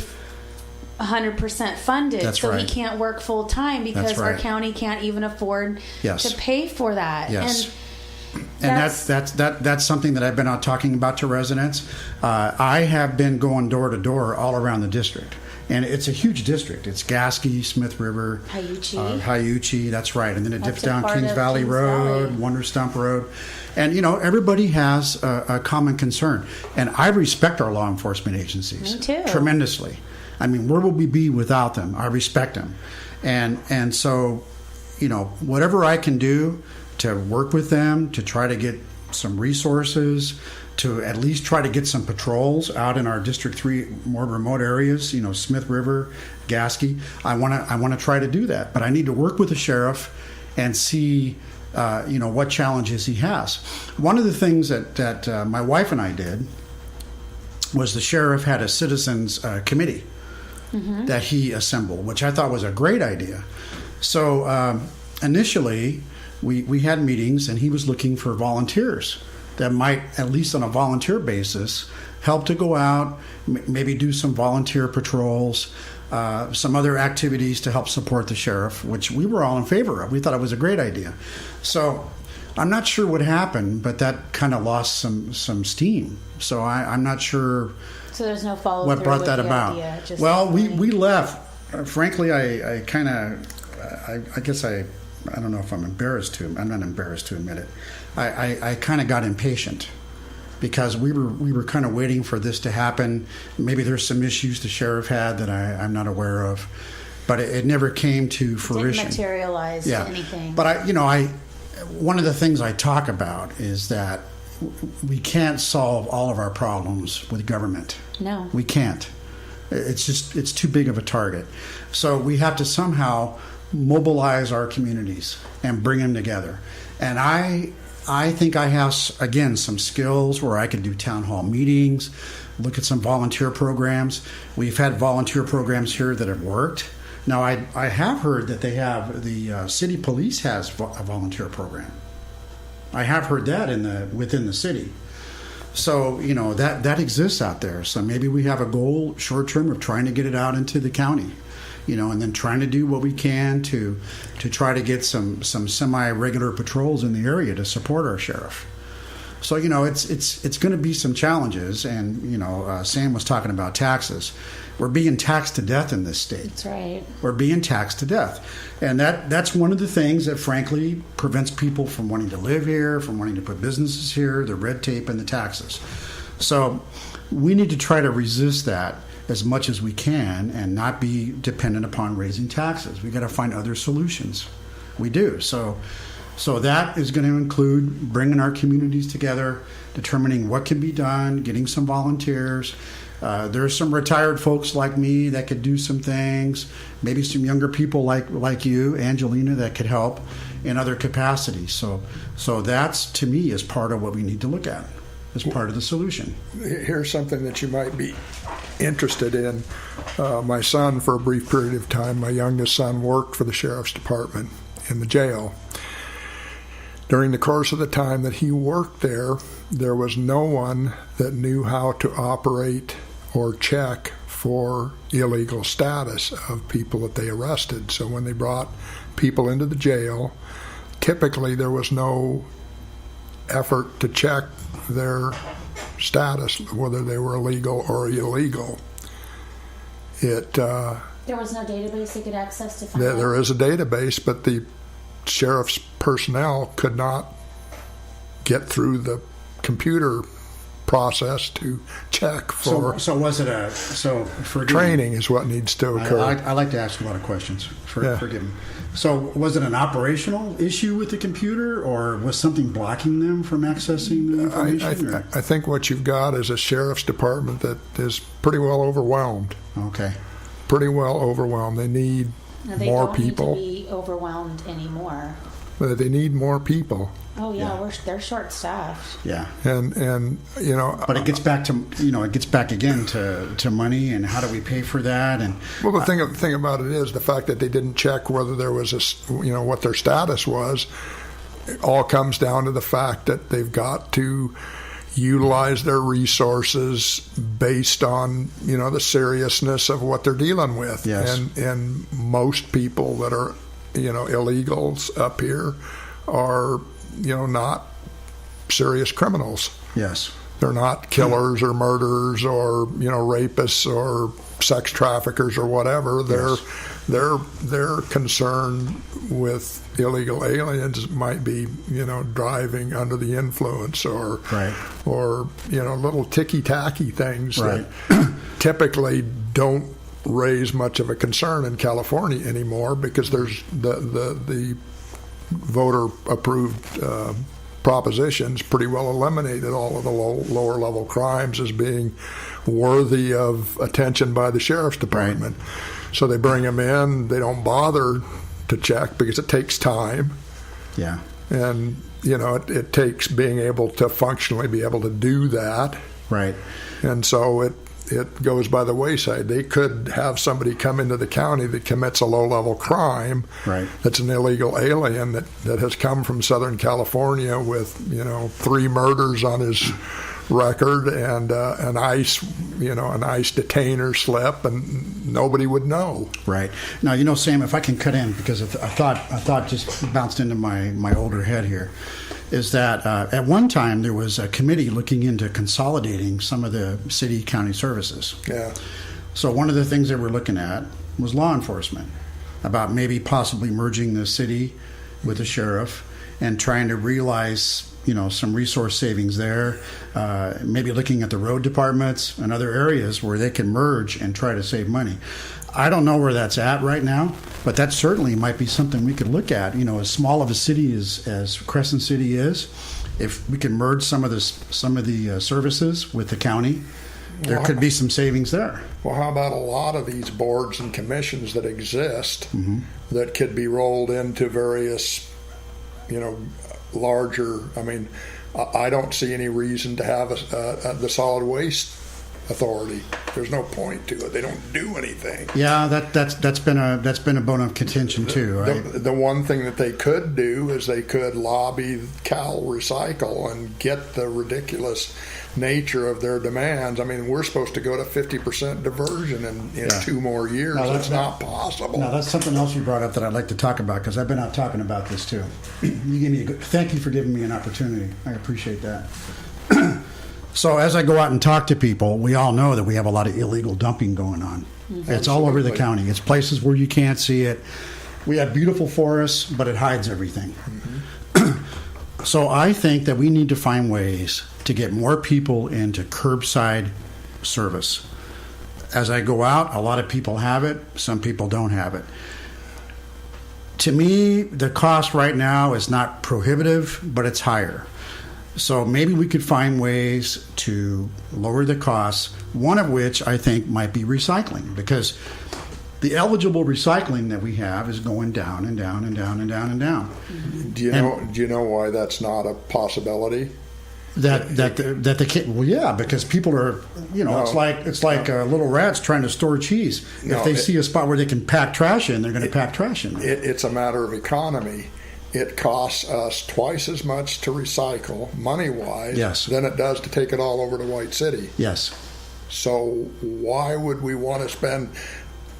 100% funded. That's so right. we can't work full-time because our county can't even afford to pay for that. Yes. And that's something that I've been out talking about to residents. I have been going door to door all around the district, and it's a huge district. It's Gasky, Smith River, Hyuchi. That's right, and then it dips down Kings Valley Road, Wonder Stump Road, and everybody has a common concern. And I respect our law enforcement agencies. Me too. Tremendously. I mean, where would we be without them? I respect them, and so whatever I can do to work with them, to try to get some resources, to at least try to get some patrols out in our District 3 more remote areas, Smith River, Gasky. I want to try to do that, but I need to work with the sheriff and see, what challenges he has. One of the things that my wife and I did was the sheriff had a citizens committee that he assembled, which I thought was a great idea. So initially, we had meetings, and he was looking for volunteers that might, at least on a volunteer basis, help to go out, maybe do some volunteer patrols, some other activities to help support the sheriff, which we were all in favor of. We thought it was a great idea. So I'm not sure what happened, but that kind of lost some steam. So I'm not sure. So there's no follow-through. What brought that about? Well, we left. Frankly, I guess I don't know if I'm embarrassed to. I'm not embarrassed to admit it. I kind of got impatient because we were kind of waiting for this to happen. Maybe there's some issues the sheriff had that I'm not aware of, but it never came to fruition. Didn't materialize to anything. But one of the things I talk about is that we can't solve all of our problems with government. No, we can't. It's too big of a target. So we have to somehow mobilize our communities and bring them together. And I think I have, again, some skills where I can do town hall meetings, look at some volunteer programs. We've had volunteer programs here that have worked. Now, I have heard that they have, the city police has a volunteer program. I have heard that within the city. So, that exists out there. So maybe we have a goal short term of trying to get it out into the county. And then trying to do what we can to try to get some semi-regular patrols in the area to support our sheriff. So, it's going to be some challenges. And, Sam was talking about taxes. We're being taxed to death in this state. That's right. We're being taxed to death. And that's one of the things that, frankly, prevents people from wanting to live here, from wanting to put businesses here, the red tape and the taxes. So we need to try to resist that as much as we can and not be dependent upon raising taxes. We got to find other solutions. We do. So that is going to include bringing our communities together, determining what can be done, getting some volunteers. There's some retired folks like me that could do some things, maybe some younger people like you, Angelina, that could help in other capacities. So that's, to me, is part of what we need to look at as part of the solution. Here's something that you might be interested in. My son, for a brief period of time, my youngest son, worked for the sheriff's department in the jail. During the course of the time that he worked there, there was no one that knew how to operate or check for illegal status of people that they arrested. So when they brought people into the jail, typically there was no effort to check their status, whether they were illegal or illegal. There was no database they could access to find There is a database, but the sheriff's personnel could not get through the computer process to check for. So was it forgive me. Training is what needs to occur. I like to ask a lot of questions. Yeah. Forgive me. So was it an operational issue with the computer, or was something blocking them from accessing the information? I think what you've got is a sheriff's department that is pretty well overwhelmed. Okay. Pretty well overwhelmed. They need No, they more don't people. need to be overwhelmed anymore. They need more people. Oh yeah, Yeah. they're short-staffed. Yeah. And you know, But it gets back to again to money, and how do we pay for that? And well, the thing about it is the fact that they didn't check whether there was what their status was. It all comes down to the fact that they've got to utilize their resources based on the seriousness of what they're dealing with. Yes. And most people that are illegals up here are not serious criminals. yes, They're not killers or murderers or rapists or sex traffickers or whatever. They're concerned with illegal aliens might be driving under the influence or Right. or little ticky tacky things Right. that typically don't raise much of a concern in California anymore because there's the voter approved propositions pretty well eliminated all of the lower level crimes as being worthy of attention by the sheriff's department. So they bring them in. They don't bother to check because it takes time, yeah, and it takes being able to functionally be able to do that. right, And so it goes by the wayside. They could have somebody come into the county that commits a low-level crime, right, that's an illegal alien that has come from Southern California with 3 murders on his record and an ICE detainer slip, and nobody would know. right. Now, Sam, if I can cut in because a thought just bounced into my older head here. Is that at one time there was a committee looking into consolidating some of the city county services. Yeah. So one of the things they were looking at was law enforcement, about maybe possibly merging the city with the sheriff and trying to realize some resource savings there. Maybe looking at the road departments and other areas where they can merge and try to save money. I don't know where that's at right now, but that certainly might be something we could look at. As small of a city as Crescent City is, if we can merge some of the services with the county, there could be some savings there. Well, how about a lot of these boards and commissions that exist that could be rolled into various, larger? I mean, I don't see any reason to have the solid waste authority. There's no point to it. They don't do anything. Yeah, that's been a bone of contention too, right? The one thing that they could do is they could lobby Cal Recycle and get the ridiculous nature of their demands. I mean, we're supposed to go to 50% diversion in 2 more years. No, it's not possible. Now, that's something else you brought up that I'd like to talk about because I've been out talking about this too. Thank you for giving me an opportunity. I appreciate that. So as I go out and talk to people, we all know that we have a lot of illegal dumping going on. It's all over the county. It's places where you can't see it. We have beautiful forests, but it hides everything. So I think that we need to find ways to get more people into curbside service. As I go out, a lot of people have it. Some people don't have it. To me, the cost right now is not prohibitive, but it's higher. So maybe we could find ways to lower the costs, one of which I think might be recycling, because the eligible recycling that we have is going down and down and down and down and down. Do you know why that's not a possibility? Well, yeah, because people are, it's like little rats trying to store cheese. If they see a spot where they can pack trash in, they're going to pack trash in. It's a matter of economy. It costs us twice as much to recycle, money-wise, Yes. than it does to take it all over to White City. Yes. So why would we want to spend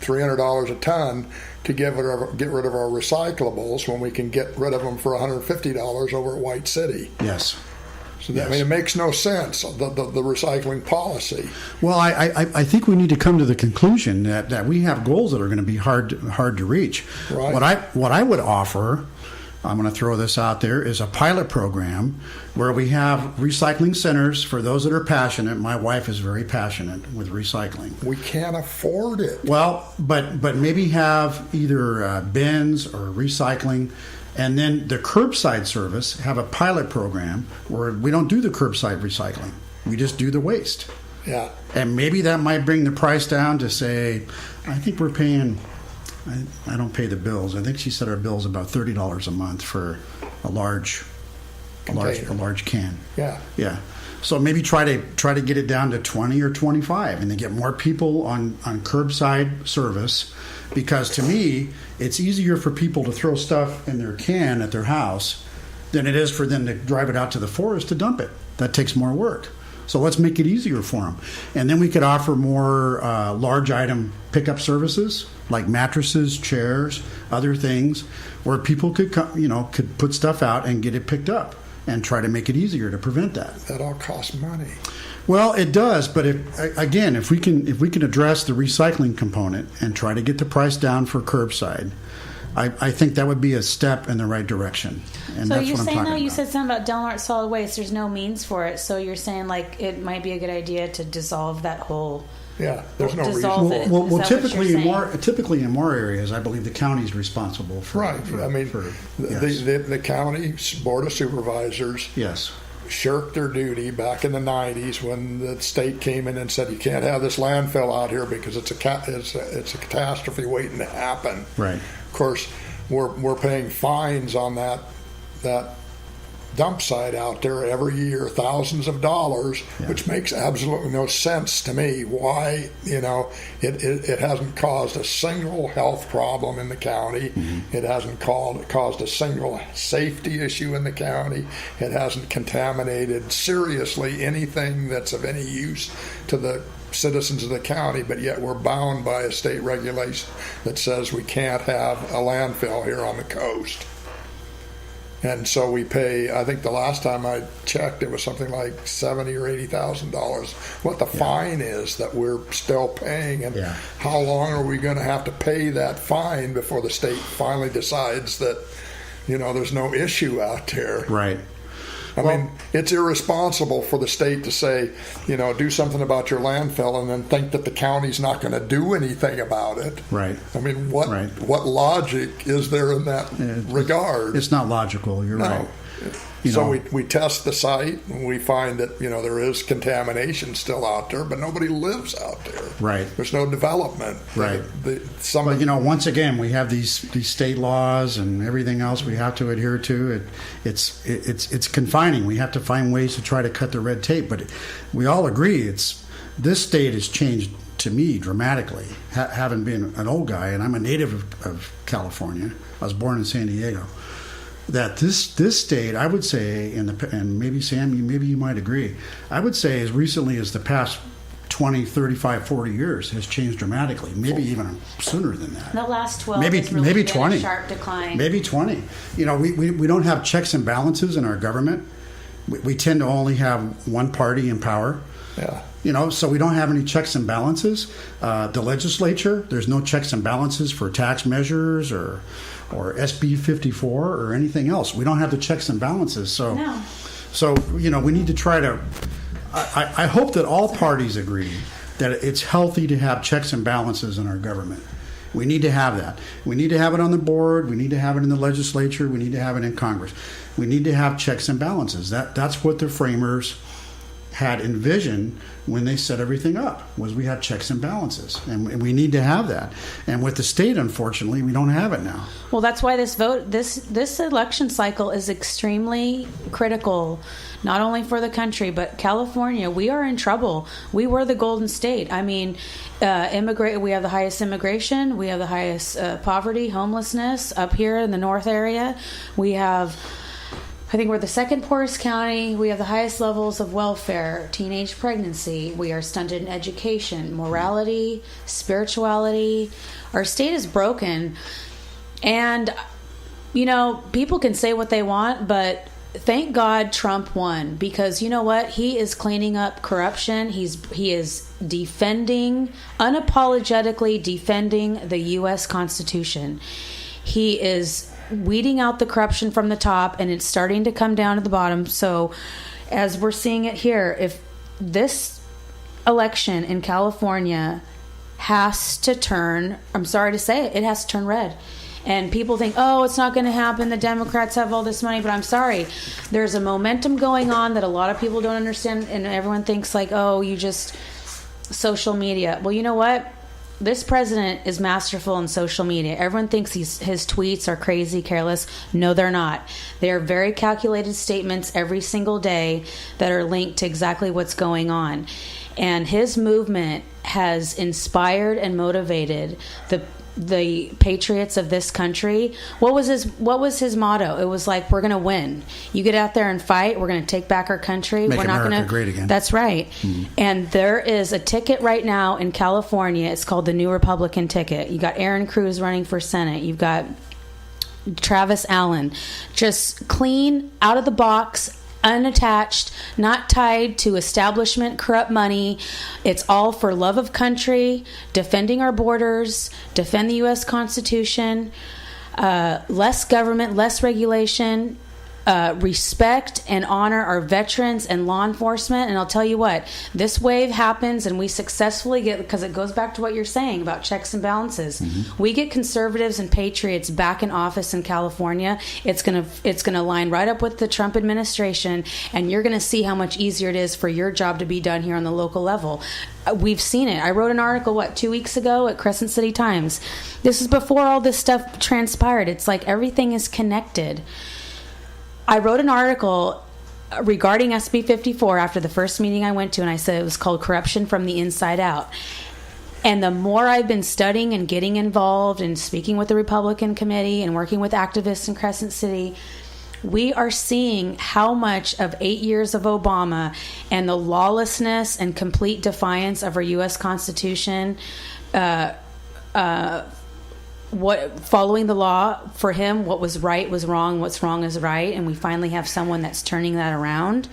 $300 a ton to get rid of our recyclables when we can get rid of them for $150 over at White City? Yes. So that, I mean, it makes no sense, the recycling policy. Well, I think we need to come to the conclusion that we have goals that are going to be hard to reach. Right. What I would offer I'm going to throw this out there, is a pilot program where we have recycling centers for those that are passionate. My wife is very passionate with recycling. We can't afford it. Well, but maybe have either bins or recycling, and then the curbside service have a pilot program where we don't do the curbside recycling. We just do the waste. Yeah. And maybe that might bring the price down to say, I think we're paying, I don't pay the bills. I think she said our bill's about $30 a month for a large can. Yeah. Yeah. So maybe try to get it down to 20 or 25 and then get more people on curbside service, because to me, it's easier for people to throw stuff in their can at their house than it is for them to drive it out to the forest to dump it. That takes more work. So let's make it easier for them. And then we could offer more large item pickup services like mattresses, chairs, other things where people could could put stuff out and get it picked up and try to make it easier to prevent that. That all costs money. Well, it does, but if we can address the recycling component and try to get the price down for curbside, I think that would be a step in the right direction. And so that's you're what I'm saying, talking though, you about. said something about Del Norte solid waste. There's no means for it. So you're saying like it might be a good idea to dissolve that whole. Yeah, there's no Dissolve reason. it. Well, Is that what typically you're in more areas, I believe the county's responsible for. Right. I mean, yes. the county board of supervisors Yes. shirked their duty back in the 90s when the state came in and said you can't have this landfill out here because it's a catastrophe waiting to happen. Right. Of course, we're paying fines on that dump site out there every year, thousands of dollars, Yeah. which makes absolutely no sense to me. Why, it hasn't caused a single health problem in the county. Mm-hmm. It hasn't caused a single safety issue in the county. It hasn't contaminated seriously anything that's of any use to the citizens of the county, but yet we're bound by a state regulation that says we can't have a landfill here on the coast. And so we pay, I think the last time I checked, it was something like $70,000 or $80,000 what the fine is that we're still paying. And how long are we going to have to pay that fine before the state finally decides that, there's no issue out there? Right. I mean, it's irresponsible for the state to say, do something about your landfill and then think that the county's not going to do anything about it. Right. I mean, what logic is there in that regard? It's not logical. You're right. So we test the site and we find that, there is contamination still out there, but nobody lives out there. Right. There's no development. Right. But, once again, we have these state laws and everything else we have to adhere to. It's confining. We have to find ways to try to cut the red tape. But we all agree this state has changed to me dramatically, having been an old guy, and I'm a native of California. I was born in San Diego. That this state, I would say, and maybe Sam, maybe you might agree, I would say as recently as the past 20, 35, 40 years has changed dramatically, maybe even sooner than that. The last 12 maybe has really maybe been 20. a sharp decline. Maybe 20. We don't have checks and balances in our government. We tend to only have one party in power. Yeah. So we don't have any checks and balances. The legislature, there's no checks and balances for tax measures or SB 54 or anything else. We don't have the checks and balances. So we need to try to. I hope that all parties agree that it's healthy to have checks and balances in our government. We need to have that. We need to have it on the board. We need to have it in the legislature. We need to have it in Congress. We need to have checks and balances. That's what the framers had envisioned when they set everything up, was we have checks and balances, and we need to have that. And with the state, unfortunately, we don't have it now. Well, that's why this election cycle is extremely critical, not only for the country but California. We are in trouble. We were the Golden State. I mean, we have the highest immigration. We have the highest poverty, homelessness up here in the North area. I think we're the second poorest county. We have the highest levels of welfare, teenage pregnancy. We are stunted in education, morality, spirituality. Our state is broken. And, people can say what they want, but thank God Trump won, because you know what? He is cleaning up corruption. He is unapologetically defending the U.S. Constitution. He is weeding out the corruption from the top, and it's starting to come down to the bottom. So as we're seeing it here, if this election in California has to turn, I'm sorry to say it, it has to turn red. And people think, oh, it's not going to happen. The Democrats have all this money. But I'm sorry. There's a momentum going on that a lot of people don't understand. And everyone thinks like, oh, you just social media. Well, you know what? This president is masterful in social media. Everyone thinks his tweets are crazy, careless. No, they're not. They are very calculated statements every single day that are linked to exactly what's going on. And his movement has inspired and motivated the patriots of this country. What was his motto? It was like, we're going to win. You get out there and fight. We're going to take back our country. Make we're not America going to great again. That's right. Mm-hmm. And there is a ticket right now in California. It's called the New Republican ticket. You got Aaron Cruz running for Senate. You've got Travis Allen. Just clean, out of the box, unattached, not tied to establishment corrupt money. It's all for love of country, defending our borders, defend the U.S. Constitution, less government, less regulation, respect and honor our veterans and law enforcement. And I'll tell you what, this wave happens and we successfully get, because it goes back to what you're saying about checks and balances. Mm-hmm. We get conservatives and patriots back in office in California. It's gonna line right up with the Trump administration, and you're gonna see how much easier it is for your job to be done here on the local level. We've seen it. I wrote an article, 2 weeks ago at Crescent City Times. This is before all this stuff transpired. It's like everything is connected. I wrote an article regarding SB 54 after the first meeting I went to, and I said it was called Corruption from the Inside Out. And the more I've been studying and getting involved and speaking with the Republican committee and working with activists in Crescent City, we are seeing how much of 8 years of Obama and the lawlessness and complete defiance of our U.S. Constitution, what following the law for him, what was right was wrong, what's wrong is right, and we finally have someone that's turning that around.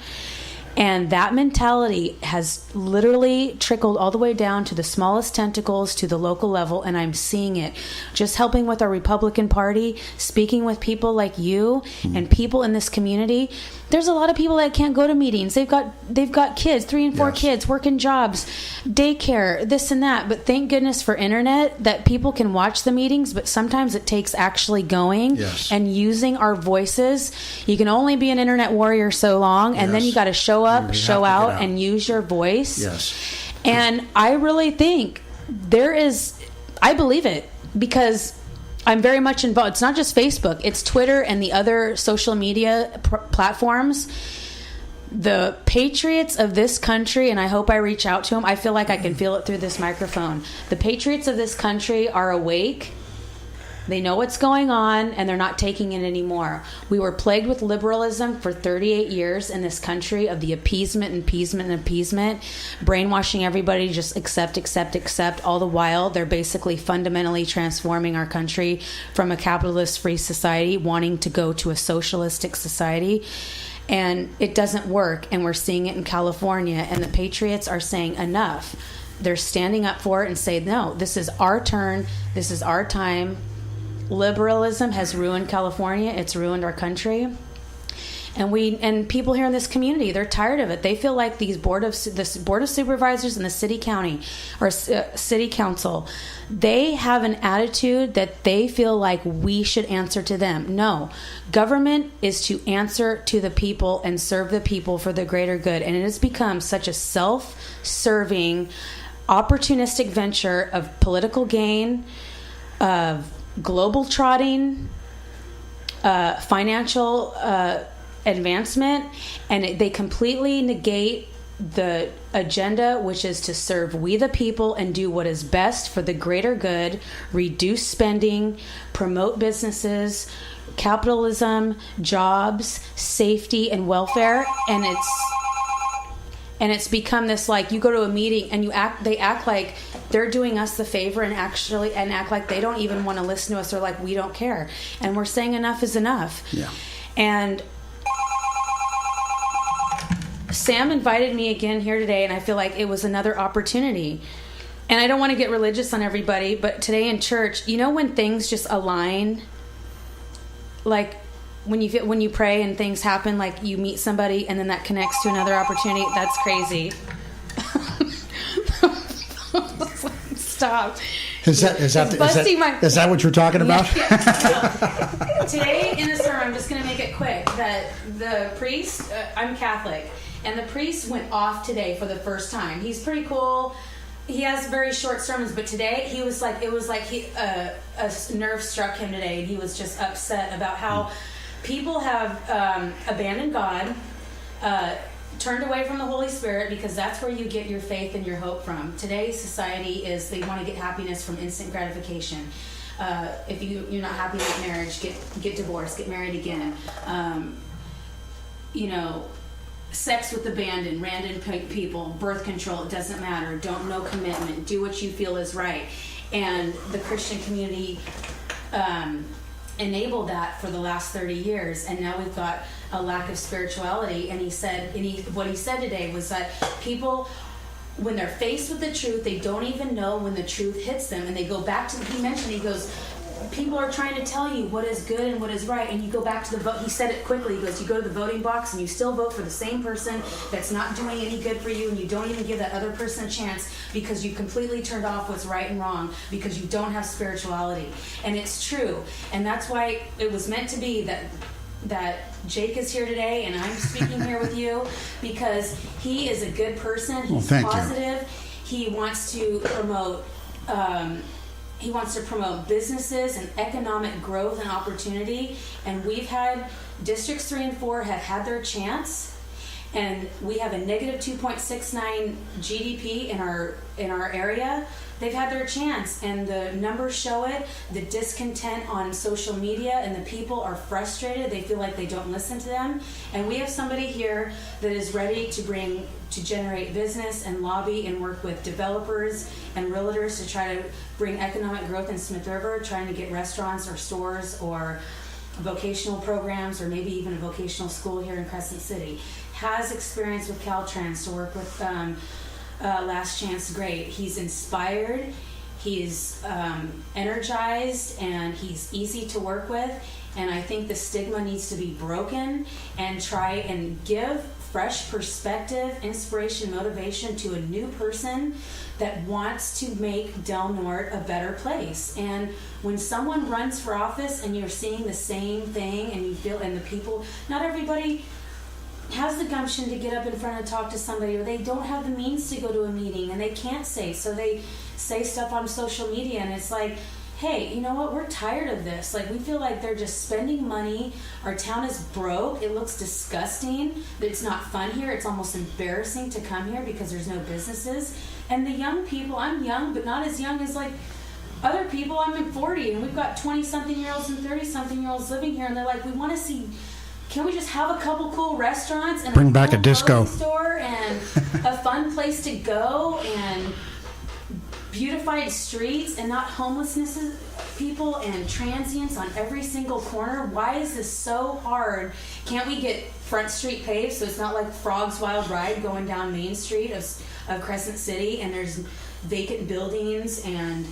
And that mentality has literally trickled all the way down to the smallest tentacles, to the local level, and I'm seeing it. Just helping with our Republican Party, speaking with people like you and people in this community. There's a lot of people that can't go to meetings. They've got kids, 3 and 4 kids, working jobs, daycare, this and that. But thank goodness for internet that people can watch the meetings. But sometimes it takes actually going and using our voices. You can only be an internet warrior so long, and then you got to show up, show out, and use your voice. Yes. And I really think I believe it, because I'm very much involved. It's not just Facebook. It's Twitter and the other social media platforms. The patriots of this country, and I hope I reach out to them. I feel like I can feel it through this microphone. The patriots of this country are awake. They know what's going on, and they're not taking it anymore. We were plagued with liberalism for 38 years in this country, of the appeasement, brainwashing everybody to just accept. All the while, they're basically fundamentally transforming our country from a capitalist-free society, wanting to go to a socialistic society. And it doesn't work, and we're seeing it in California, and the patriots are saying enough. They're standing up for it and saying, no, this is our turn, this is our time. Liberalism has ruined California. It's ruined our country. And people here in this community, they're tired of it. They feel like this board of supervisors and the city council, they have an attitude that they feel like we should answer to them. No, government is to answer to the people and serve the people for the greater good. And it has become such a self-serving, opportunistic venture of political gain, of global trotting, financial advancement, and they completely negate the agenda, which is to serve we the people and do what is best for the greater good, reduce spending, promote businesses, capitalism, jobs, safety, and welfare. And it's become this, like, you go to a meeting and they act like they're doing us the favor and act like they don't even want to listen to us, or like we don't care. And we're saying enough is enough. Yeah. And Sam invited me again here today, and I feel like it was another opportunity. And I don't want to get religious on everybody, but today in church, when things just align like when you pray and things happen, like you meet somebody and then that connects to another opportunity. That's crazy. Stop. Is that what you're talking about? Yeah. Today in the sermon, I'm just going to make it quick, that the priest, I'm Catholic, and the priest went off today for the first time. He's pretty cool. He has very short sermons, but today he was like, it was like a nerve struck him today, and he was just upset about how people have abandoned God, turned away from the Holy Spirit, because that's where you get your faith and your hope from. Today's society is they want to get happiness from instant gratification. If you're not happy with marriage, get divorced, get married again. Sex with abandon, random people, birth control, it doesn't matter. Don't know commitment. Do what you feel is right. And the Christian community enabled that for the last 30 years, and now we've got a lack of spirituality. And what he said today was that people, when they're faced with the truth, they don't even know when the truth hits them, and they go back to, he goes, people are trying to tell you what is good and what is right, and you go back to the vote. He said it quickly. He goes, you go to the voting box and you still vote for the same person that's not doing any good for you, and you don't even give that other person a chance because you completely turned off what's right and wrong because you don't have spirituality. And it's true, and that's why it was meant to be that Jake is here today, and I'm speaking here with you because he is a good person. He's positive. He wants to promote businesses and economic growth and opportunity. And we've had districts 3 and 4 have had their chance, and we have a negative 2.69 GDP in our area. They've had their chance, and the numbers show it. The discontent on social media, and the people are frustrated. They feel like they don't listen to them. And we have somebody here that is ready to generate business and lobby and work with developers and realtors to try to bring economic growth in Smith River, trying to get restaurants or stores or vocational programs, or maybe even a vocational school here in Crescent City. Has experience with Caltrans to work with Last Chance Great. He's inspired, he's energized, and he's easy to work with. And I think the stigma needs to be broken, and try and give fresh perspective, inspiration, motivation to a new person that wants to make Del Norte a better place. And when someone runs for office and you're seeing the same thing, and you feel, and the people, not everybody has the gumption to get up in front and talk to somebody, or they don't have the means to go to a meeting, and they can't say, so they say stuff on social media, and it's like, hey, you know what, we're tired of this. Like, we feel like they're just spending money. Our town is broke. It looks disgusting. It's not fun here. It's almost embarrassing to come here because there's no businesses. And the young people, I'm young, but not as young as like other people. I'm in 40, and we've got 20-something-year-olds and 30-something-year-olds living here, and they're like, we want to see, can we just have a couple cool restaurants and bring back a disco store and a fun place to go and beautified streets, and not homelessness people and transients on every single corner? Why is this so hard? Can't we get Front Street paved so it's not like Frog's Wild Ride going down Main Street of Crescent City, and there's vacant buildings and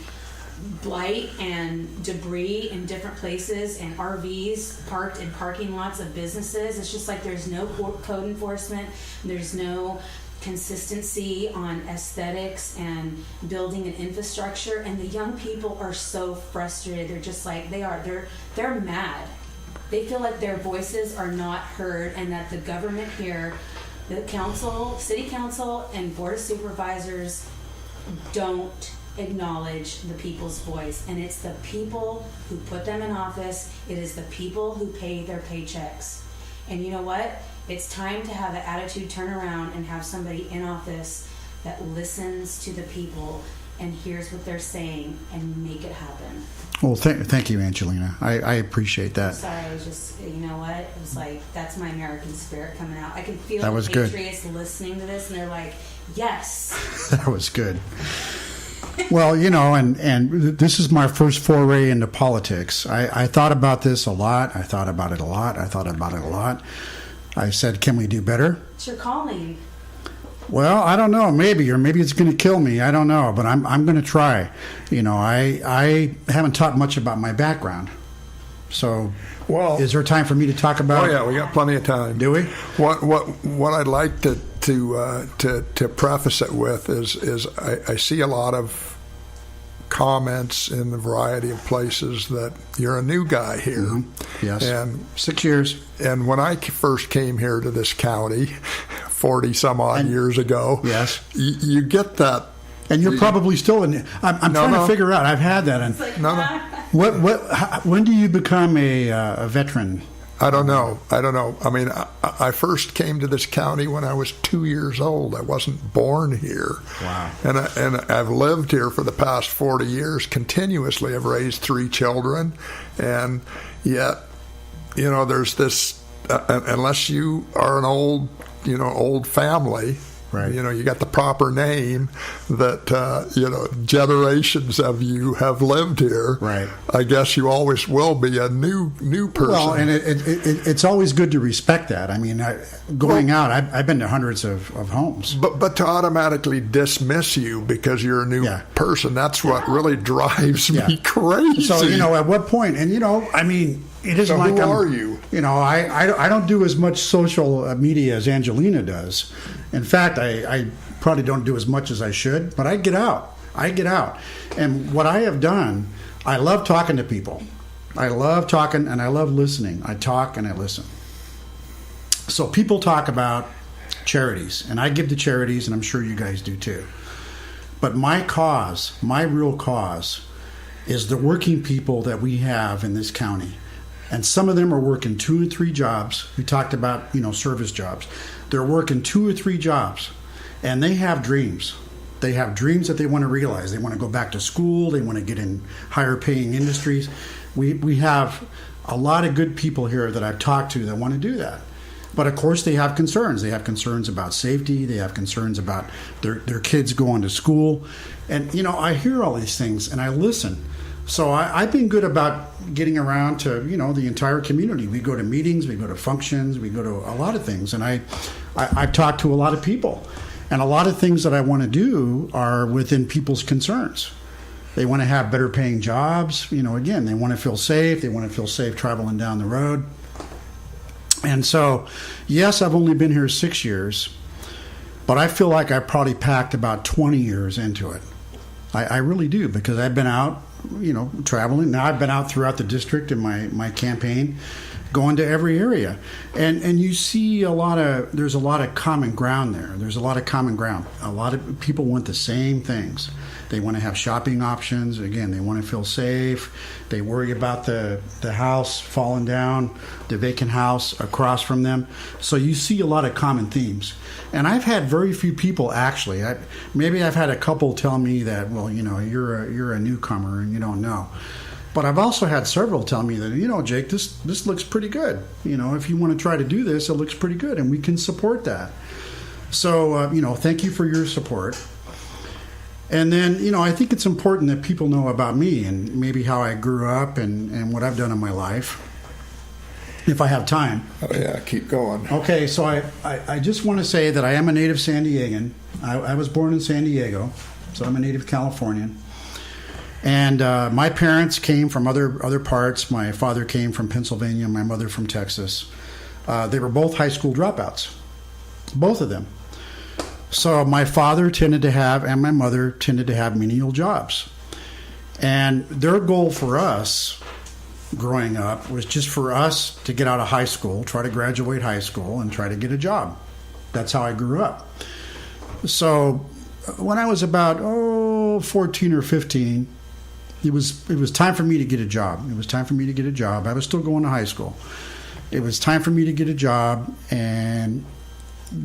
blight and debris in different places, and RVs parked in parking lots of businesses? It's just like there's no code enforcement, there's no consistency on aesthetics and building and infrastructure, and the young people are so frustrated. They're just like, they're mad. They feel like their voices are not heard, and that the government here, the council, city council, and board of supervisors don't acknowledge the people's voice. And it's the people who put them in office. It is the people who pay their paychecks. And you know what? It's time to have the attitude turn around and have somebody in office that listens to the people and hears what they're saying and make it happen. Well, thank you, Angelina. I appreciate that. Sorry, I was just, you know what? It was like, that's my American spirit coming out. I can feel that the was patriots listening to this, and they're like, yes. That was good. Well, you know, and this is my first foray into politics. I thought about this a lot. I thought about it a lot. I said, can we do better? It's your calling. Well, I don't know, maybe it's going to kill me. I don't know, but I'm going to try. You know, I haven't talked much about my background. So, Well, is there time for me to talk about? oh yeah, we got plenty of time. Do we? What I'd like to preface it with is I see a lot of comments in the variety of places that you're a new guy here. Mm-hmm. Yes. And 6 years. And when I first came here to this county 40 some odd years ago, yes, you get that. And you're probably still in. I'm trying to figure out. I've had that. And when do you become a veteran? I don't know. I mean, I first came to this county when I was 2 years old. I wasn't born here. Wow. And I've lived here for the past 40 years continuously. I've raised 3 children, and yet, there's this. Unless you are an old family. Right. You got the proper name that, generations of you have lived here. Right. I guess you always will be a new person. Well, and it's always good to respect that. I mean, going out, I've been to hundreds of homes. But to automatically dismiss you because you're a new person, that's what really drives me crazy. So, at what point? And, I mean, it isn't like who are you? I don't do as much social media as Angelina does. In fact, I probably don't do as much as I should, but I get out. And what I have done, I love talking to people. I love talking and I love listening. I talk and I listen. So people talk about charities, and I give to charities, and I'm sure you guys do too. But my real cause, is the working people that we have in this county. And some of them are working 2 or 3 jobs. We talked about, service jobs. They're working 2 or 3 jobs, and they have dreams. They have dreams that they want to realize. They want to go back to school. They want to get in higher paying industries. We have a lot of good people here that I've talked to that want to do that. But of course they have concerns. They have concerns about safety. They have concerns about their kids going to school. And, I hear all these things and I listen. So I've been good about getting around to, the entire community. We go to meetings, we go to functions, we go to a lot of things. And I've talked to a lot of people. And a lot of things that I want to do are within people's concerns. They want to have better paying jobs. Again, they want to feel safe. They want to feel safe traveling down the road. And so, yes, I've only been here 6 years, but I feel like I probably packed about 20 years into it. I really do, because I've been out, traveling. Now I've been out throughout the district in my campaign, going to every area. And you see there's a lot of common ground there. There's a lot of common ground. A lot of people want the same things. They want to have shopping options. Again, they want to feel safe. They worry about the house falling down, the vacant house across from them. So you see a lot of common themes. And I've had very few people actually. Maybe I've had a couple tell me that, well, you're a newcomer and you don't know. But I've also had several tell me that, Jake, this looks pretty good. If you want to try to do this, it looks pretty good, and we can support that. So, thank you for your support. And then, I think it's important that people know about me and maybe how I grew up and what I've done in my life, if I have time. Oh, yeah, keep going. Okay, so I just want to say that I am a native San Diegan. I was born in San Diego, so I'm a native Californian. And my parents came from other parts. My father came from Pennsylvania, my mother from Texas. They were both high school dropouts, both of them. So my father tended to have, and my mother tended to have menial jobs. And their goal for us growing up was just for us to get out of high school, try to graduate high school, and try to get a job. That's how I grew up. So when I was about 14 or 15, it was time for me to get a job. I was still going to high school. It was time for me to get a job and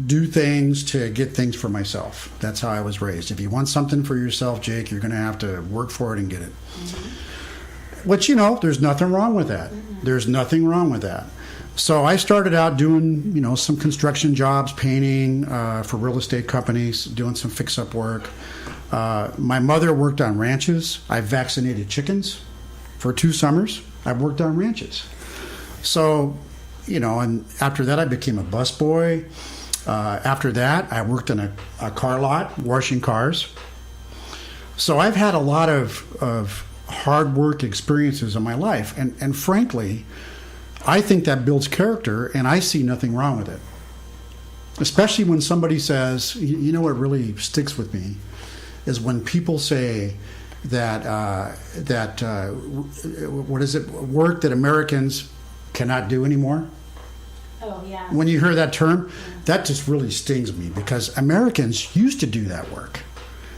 do things to get things for myself. That's how I was raised. If you want something for yourself, Jake, you're going to have to work for it and get it. Mm-hmm. Which, there's nothing wrong with that. Mm-hmm. There's nothing wrong with that. So I started out doing, some construction jobs, painting for real estate companies, doing some fix-up work. My mother worked on ranches. I vaccinated chickens for 2 summers. I worked on ranches. So, and after that I became a busboy. After that, I worked in a car lot, washing cars. So I've had a lot of hard work experiences in my life. And frankly, I think that builds character, and I see nothing wrong with it. Especially when somebody says, you know what really sticks with me is when people say that, what is it, work that Americans cannot do anymore. Oh, yeah. When you hear that term, that just really stings me, because Americans used to do that work.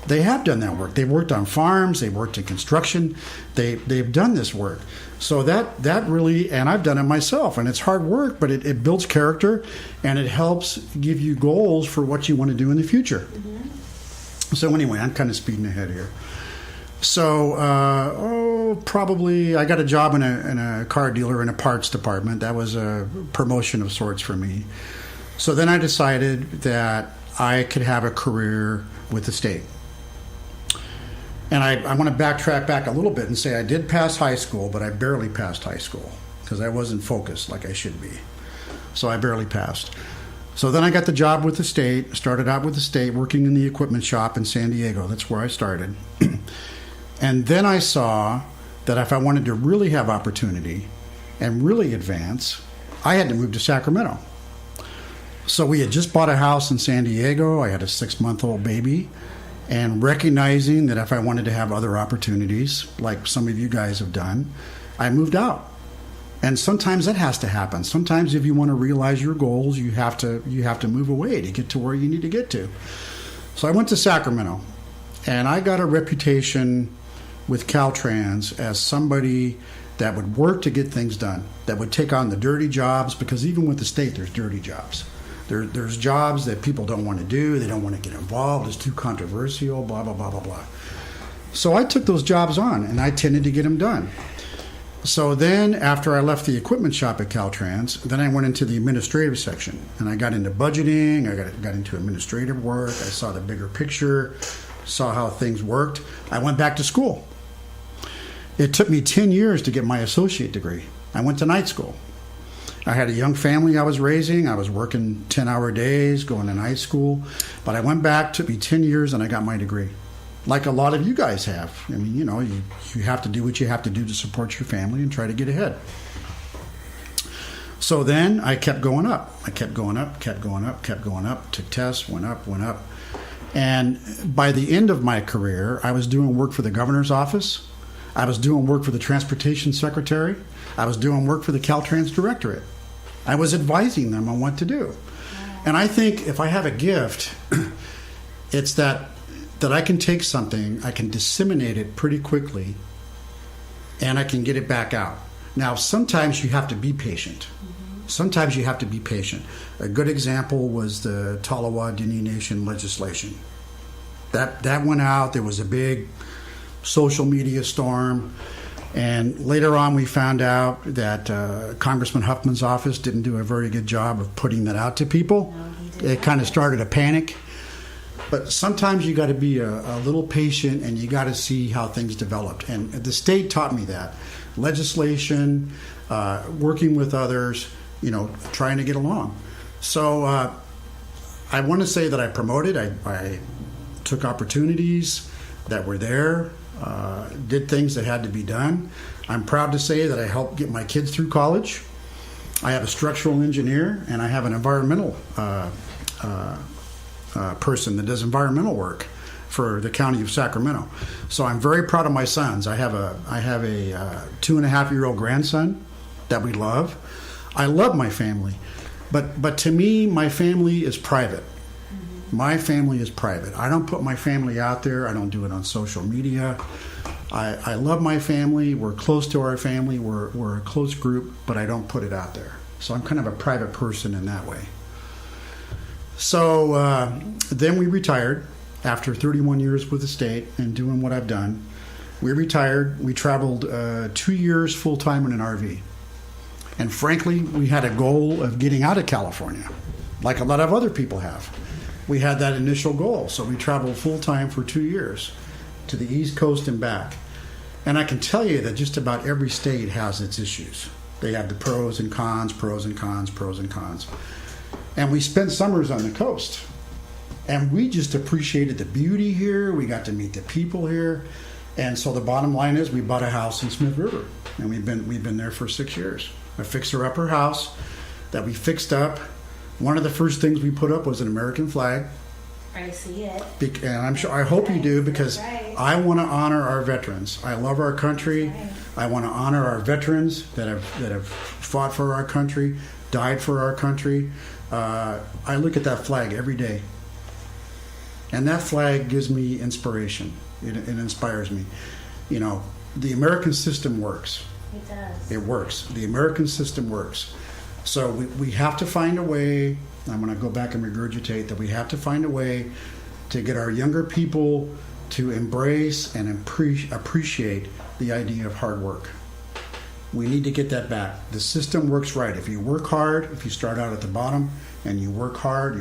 They have done that work. They've worked on farms. They've worked in construction. They've done this work. So that really, and I've done it myself, and it's hard work, but it builds character, and it helps give you goals for what you want to do in the future. Mm-hmm. So anyway, I'm kind of speeding ahead here. So, probably I got a job in a car dealer in a parts department. That was a promotion of sorts for me. So then I decided that I could have a career with the state. And I want to backtrack back a little bit and say I did pass high school, but I barely passed high school because I wasn't focused like I should be. So I barely passed. So then I got the job with the state, started out with the state, working in the equipment shop in San Diego. That's where I started. And then I saw that if I wanted to really have opportunity and really advance, I had to move to Sacramento. So we had just bought a house in San Diego. I had a 6-month-old baby. And recognizing that if I wanted to have other opportunities, like some of you guys have done, I moved out. And sometimes that has to happen. Sometimes if you want to realize your goals, you have to move away to get to where you need to get to. So I went to Sacramento, and I got a reputation with Caltrans as somebody that would work to get things done, that would take on the dirty jobs, because even with the state, there's dirty jobs. There's jobs that people don't want to do. They don't want to get involved. It's too controversial, blah, blah, blah, blah, blah. So I took those jobs on, and I tended to get them done. So then after I left the equipment shop at Caltrans, then I went into the administrative section, and I got into budgeting. I got into administrative work. I saw the bigger picture, saw how things worked. I went back to school. It took me 10 years to get my associate degree. I went to night school. I had a young family I was raising. I was working 10-hour days, going to night school. But I went back, took me 10 years, and I got my degree. Like a lot of you guys have. I mean, you have to do what you have to do to support your family and try to get ahead. So then I kept going up. I kept going up, kept going up, kept going up, took tests, went up, went up. And by the end of my career, I was doing work for the governor's office. I was doing work for the transportation secretary. I was doing work for the Caltrans directorate. I was advising them on what to do. And I think if I have a gift, it's that I can take something, I can disseminate it pretty quickly, and I can get it back out. Now, sometimes you have to be patient. Sometimes you have to be patient. A good example was the Tolowa-Dini Nation legislation. That went out. There was a big social media storm. And later on, we found out that Congressman Huffman's office didn't do a very good job of putting that out to people. It kind of started a panic. But sometimes you got to be a little patient, and you got to see how things developed. And the state taught me that. Legislation, working with others, trying to get along. So I want to say that I promoted. I took opportunities that were there. Did things that had to be done. I'm proud to say that I helped get my kids through college. I have a structural engineer, and I have an environmental person that does environmental work for the county of Sacramento. So I'm very proud of my sons. I have a 2.5-year-old grandson that we love. I love my family, but to me, my family is private. My family is private. I don't put my family out there. I don't do it on social media. I love my family. We're close to our family. We're a close group, but I don't put it out there. So I'm kind of a private person in that way. So then we retired after 31 years with the state and doing what I've done. We retired. We traveled 2 years full-time in an RV. And frankly, we had a goal of getting out of California, like a lot of other people have. We had that initial goal, so we traveled full-time for 2 years to the East Coast and back. And I can tell you that just about every state has its issues. They have the pros and cons, pros and cons, pros and cons. And we spent summers on the coast. And we just appreciated the beauty here. We got to meet the people here. And so the bottom line is we bought a house in Smith River, and we've been there for 6 years. A fixer-upper house that we fixed up. One of the first things we put up was an American flag. I see it. And I hope you do, because right. I want to honor our veterans. I love our country. Right. I want to honor our veterans that have fought for our country, died for our country. I look at that flag every day, and that flag gives me inspiration. It inspires me. You know, the American system works. It does. It works. The American system works. So we have to find a way. I'm going to go back and regurgitate that we have to find a way to get our younger people to embrace and appreciate the idea of hard work. We need to get that back. The system works right. If you work hard, if you start out at the bottom and you work hard,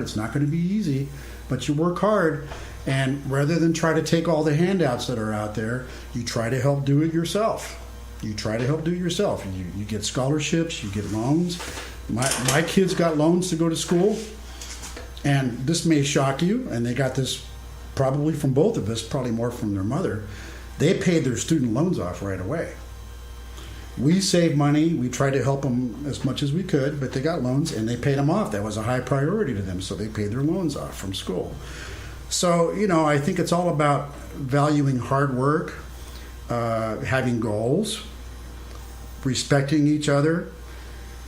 it's not going to be easy, but you work hard. And rather than try to take all the handouts that are out there, you try to help do it yourself. You get scholarships, you get loans. My kids got loans to go to school, and this may shock you, and they got this probably from both of us, probably more from their mother. They paid their student loans off right away. We saved money. We tried to help them as much as we could, but they got loans, and they paid them off. That was a high priority to them, so they paid their loans off from school. So, you know, I think it's all about valuing hard work, having goals, respecting each other,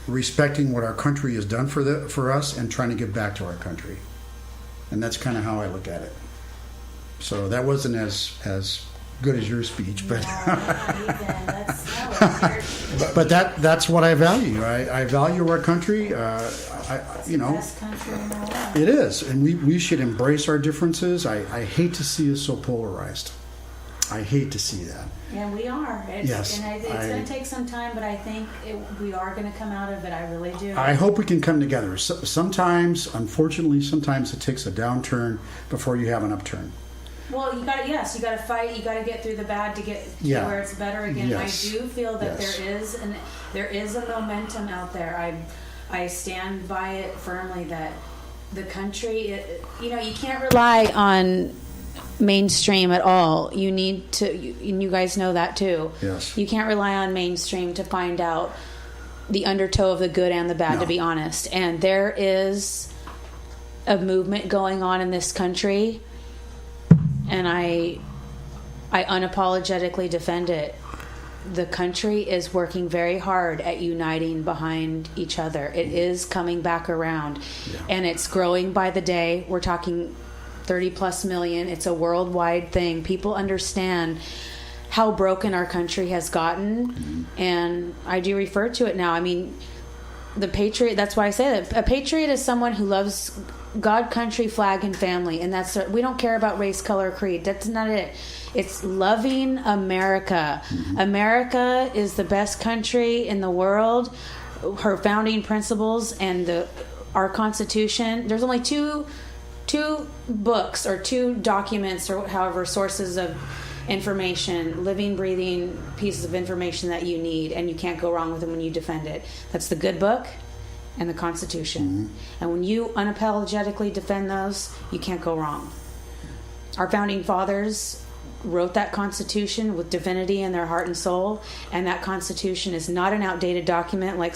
respecting what our country has done for us, and trying to give back to our country. And that's kind of how I look at it. So that wasn't as good as your speech, but but that's what I value. I value our country. You know, best country in the world. it is, and we should embrace our differences. I hate to see us so polarized. I hate to see that. And we are. Yes, And it's going to take some time, but I think we are going to come out of it. I really do. I hope we can come together. Sometimes, unfortunately, it takes a downturn before you have an upturn. Well, you got to fight. You got to get through the bad to get to where it's better again. Yes. I do feel that Yes. there is a momentum out there. I stand by it firmly that the country, you can't rely on mainstream at all. You need to, and you guys know that too. Yes. You can't rely on mainstream to find out the undertow of the good and the bad, to be honest. And there is a movement going on in this country, and I unapologetically defend it. The country is working very hard at uniting behind each other. It is coming back around, and it's growing by the day. We're talking 30 plus million. It's a worldwide thing. People understand how broken our country has gotten, and I do refer to it now. I mean, the patriot, that's why I say that. A patriot is someone who loves God, country, flag, and family, and we don't care about race, color, creed. That's not it. It's loving America. America is the best country in the world. Her founding principles and our Constitution. There's only two books or two documents or however sources of information, living, breathing pieces of information that you need, and you can't go wrong with them when you defend it. That's the good book and the Constitution. And when you unapologetically defend those, you can't go wrong. Our founding fathers wrote that Constitution with divinity in their heart and soul, and that Constitution is not an outdated document like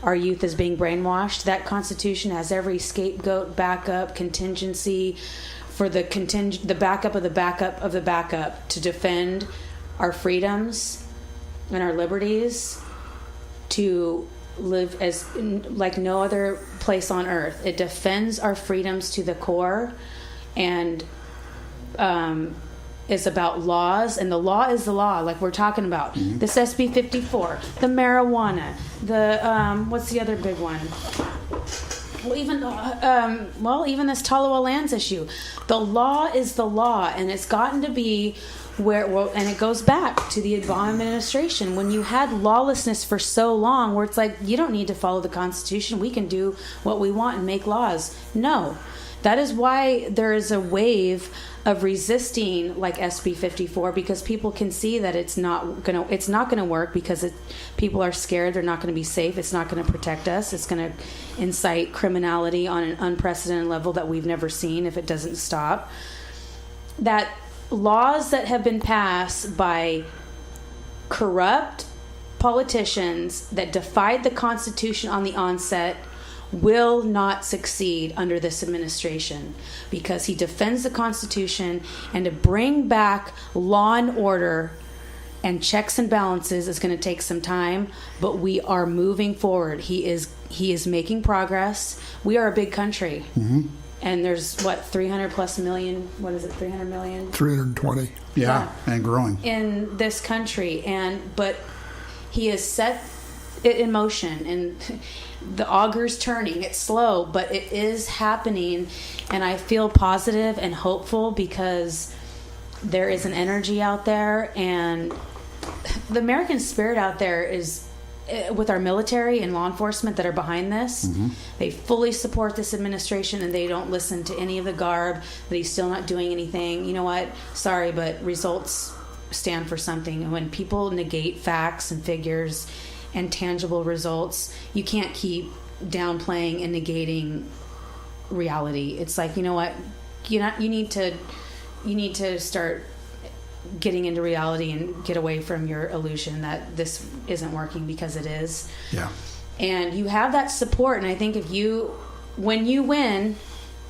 our youth is being brainwashed. That Constitution has every scapegoat, backup, contingency for the backup of the backup of the backup to defend our freedoms and our liberties, to live as like no other place on earth. It defends our freedoms to the core, and is about laws, and the law is the law, like we're talking about. This SB 54, the marijuana, the what's the other big one? Well, even this Taloa lands issue. The law is the law, and it's gotten to be and it goes back to the Obama administration, when you had lawlessness for so long, where it's like, you don't need to follow the Constitution. We can do what we want and make laws. No. That is why there is a wave of resisting like SB 54, because people can see that it's not gonna work, because people are scared. They're not gonna be safe. It's not gonna protect us. It's gonna incite criminality on an unprecedented level that we've never seen if it doesn't stop. That laws that have been passed by corrupt politicians that defied the Constitution on the onset will not succeed under this administration, because he defends the Constitution, and to bring back law and order and checks and balances is going to take some time, but we are moving forward. He is making progress. We are a big country. And there's 300 plus million, 300 million? 320. Yeah, and growing. In this country. But he has set it in motion, and the auger's turning. It's slow, but it is happening, and I feel positive and hopeful because there is an energy out there, and the American spirit out there is with our military and law enforcement that are behind this. They fully support this administration, and they don't listen to any of the garb that he's still not doing anything. You know what? Sorry, but results stand for something. And when people negate facts and figures and tangible results, you can't keep downplaying and negating reality. It's like, you know what? You need to start getting into reality and get away from your illusion that this isn't working, because it is. Yeah. And you have that support, and I think when you win,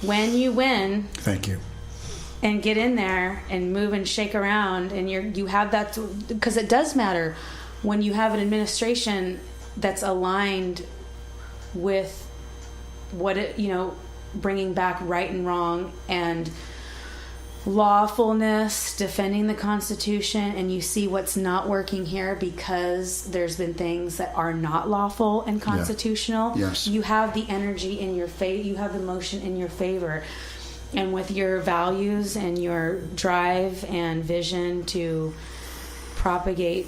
Thank you. and get in there and move and shake around, and you have that, because it does matter when you have an administration that's aligned with bringing back right and wrong and lawfulness, defending the Constitution, and you see what's not working here because there's been things that are not lawful and constitutional. Yes. You have the energy in your favor, you have the motion in your favor, and with your values and your drive and vision to propagate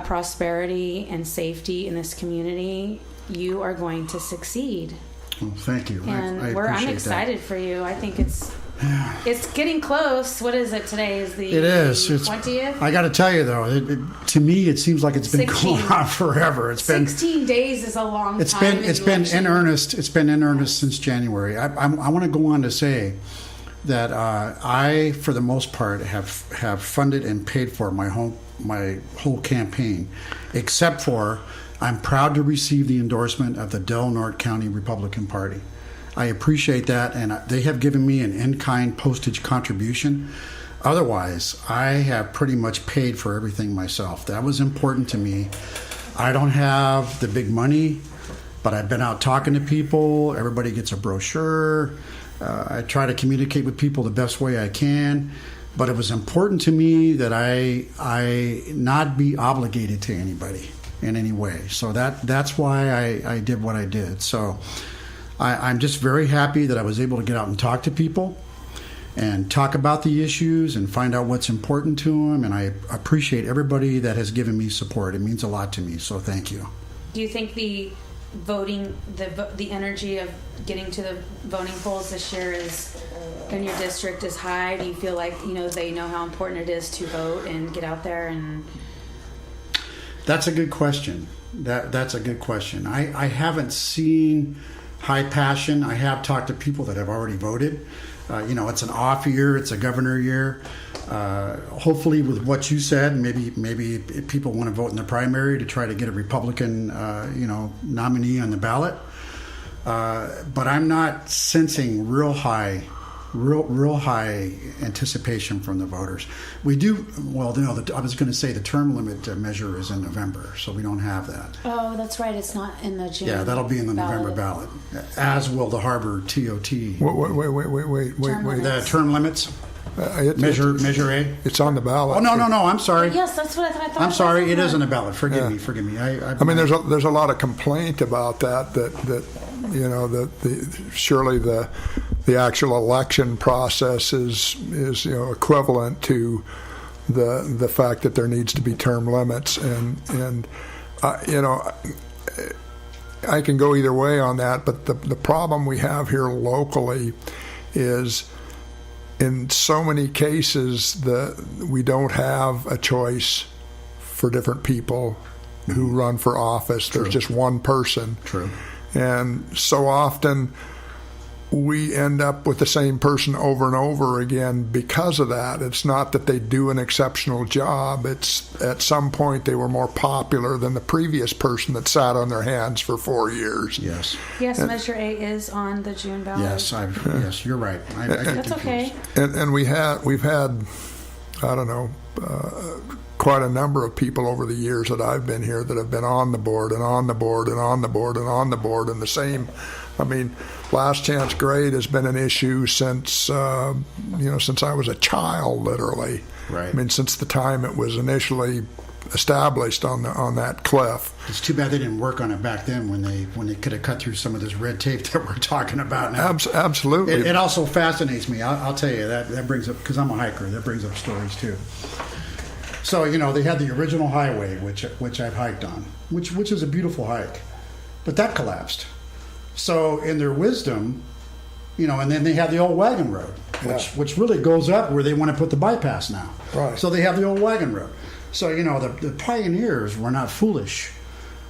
prosperity and safety in this community, you are going to succeed. Well, thank you. And I appreciate I'm excited for you. I think it's getting close. What is it? Today is the 20th? I got to tell you, though, to me, it seems like it's been 16. going on forever. It's 16 days is a long time. It's been in earnest. It's been in earnest since January. I want to go on to say that I, for the most part, have funded and paid for my whole campaign, except for I'm proud to receive the endorsement of the Del Norte County Republican Party. I appreciate that, and they have given me an in-kind postage contribution. Otherwise, I have pretty much paid for everything myself. That was important to me. I don't have the big money, but I've been out talking to people. Everybody gets a brochure. I try to communicate with people the best way I can. But it was important to me that I not be obligated to anybody in any way. So that's why I did what I did. So I'm just very happy that I was able to get out and talk to people and talk about the issues and find out what's important to them. And I appreciate everybody that has given me support. It means a lot to me. So thank you. Do you think the voting, the energy of getting to the voting polls this year in your district is high? Do you feel like they know how important it is to vote and get out there? And that's a good question. That's a good question. I haven't seen high passion. I have talked to people that have already voted. It's an off year. It's a governor year. Hopefully, with what you said, maybe if people want to vote in the primary to try to get a Republican, nominee on the ballot. But I'm not sensing real high anticipation from the voters. We do. Well, I was going to say the term limit measure is in November, so we don't have that. Oh, that's right. It's not in the June. Yeah, that'll be in the November ballot, as will the Harbor TOT. Wait. The term limits. Measure A. It's on the ballot. Oh no! I'm sorry. Yes, that's what I thought. I'm sorry. It is on the ballot. Forgive me. I mean, there's a lot of complaint about that surely the actual election process is equivalent to the fact that there needs to be term limits, and I can go either way on that, but the problem we have here locally is in so many cases we don't have a choice for different people who run for office. True. There's just one person. True. And so often we end up with the same person over and over again because of that. It's not that they do an exceptional job. It's at some point they were more popular than the previous person that sat on their hands for 4 years. Yes. Yes, Measure A is on the June ballot. Yes, you're right. I get That's confused. okay. And we've had, I don't know, quite a number of people over the years that I've been here that have been on the board and on the board and on the board and on the board, and the same. I mean, last chance grade has been an issue since since I was a child, literally. Right. I mean, since the time it was initially established on that cliff. It's too bad they didn't work on it back then when they could have cut through some of this red tape that we're talking about now. Absolutely. It also fascinates me. I'll tell you that brings up, because I'm a hiker, that brings up stories too. So they had the original highway, which I've hiked on, which is a beautiful hike, but that collapsed. So in their wisdom, and then they have the old wagon road, which really goes up where they want to put the bypass now. Right. So they have the old wagon road. So the pioneers were not foolish.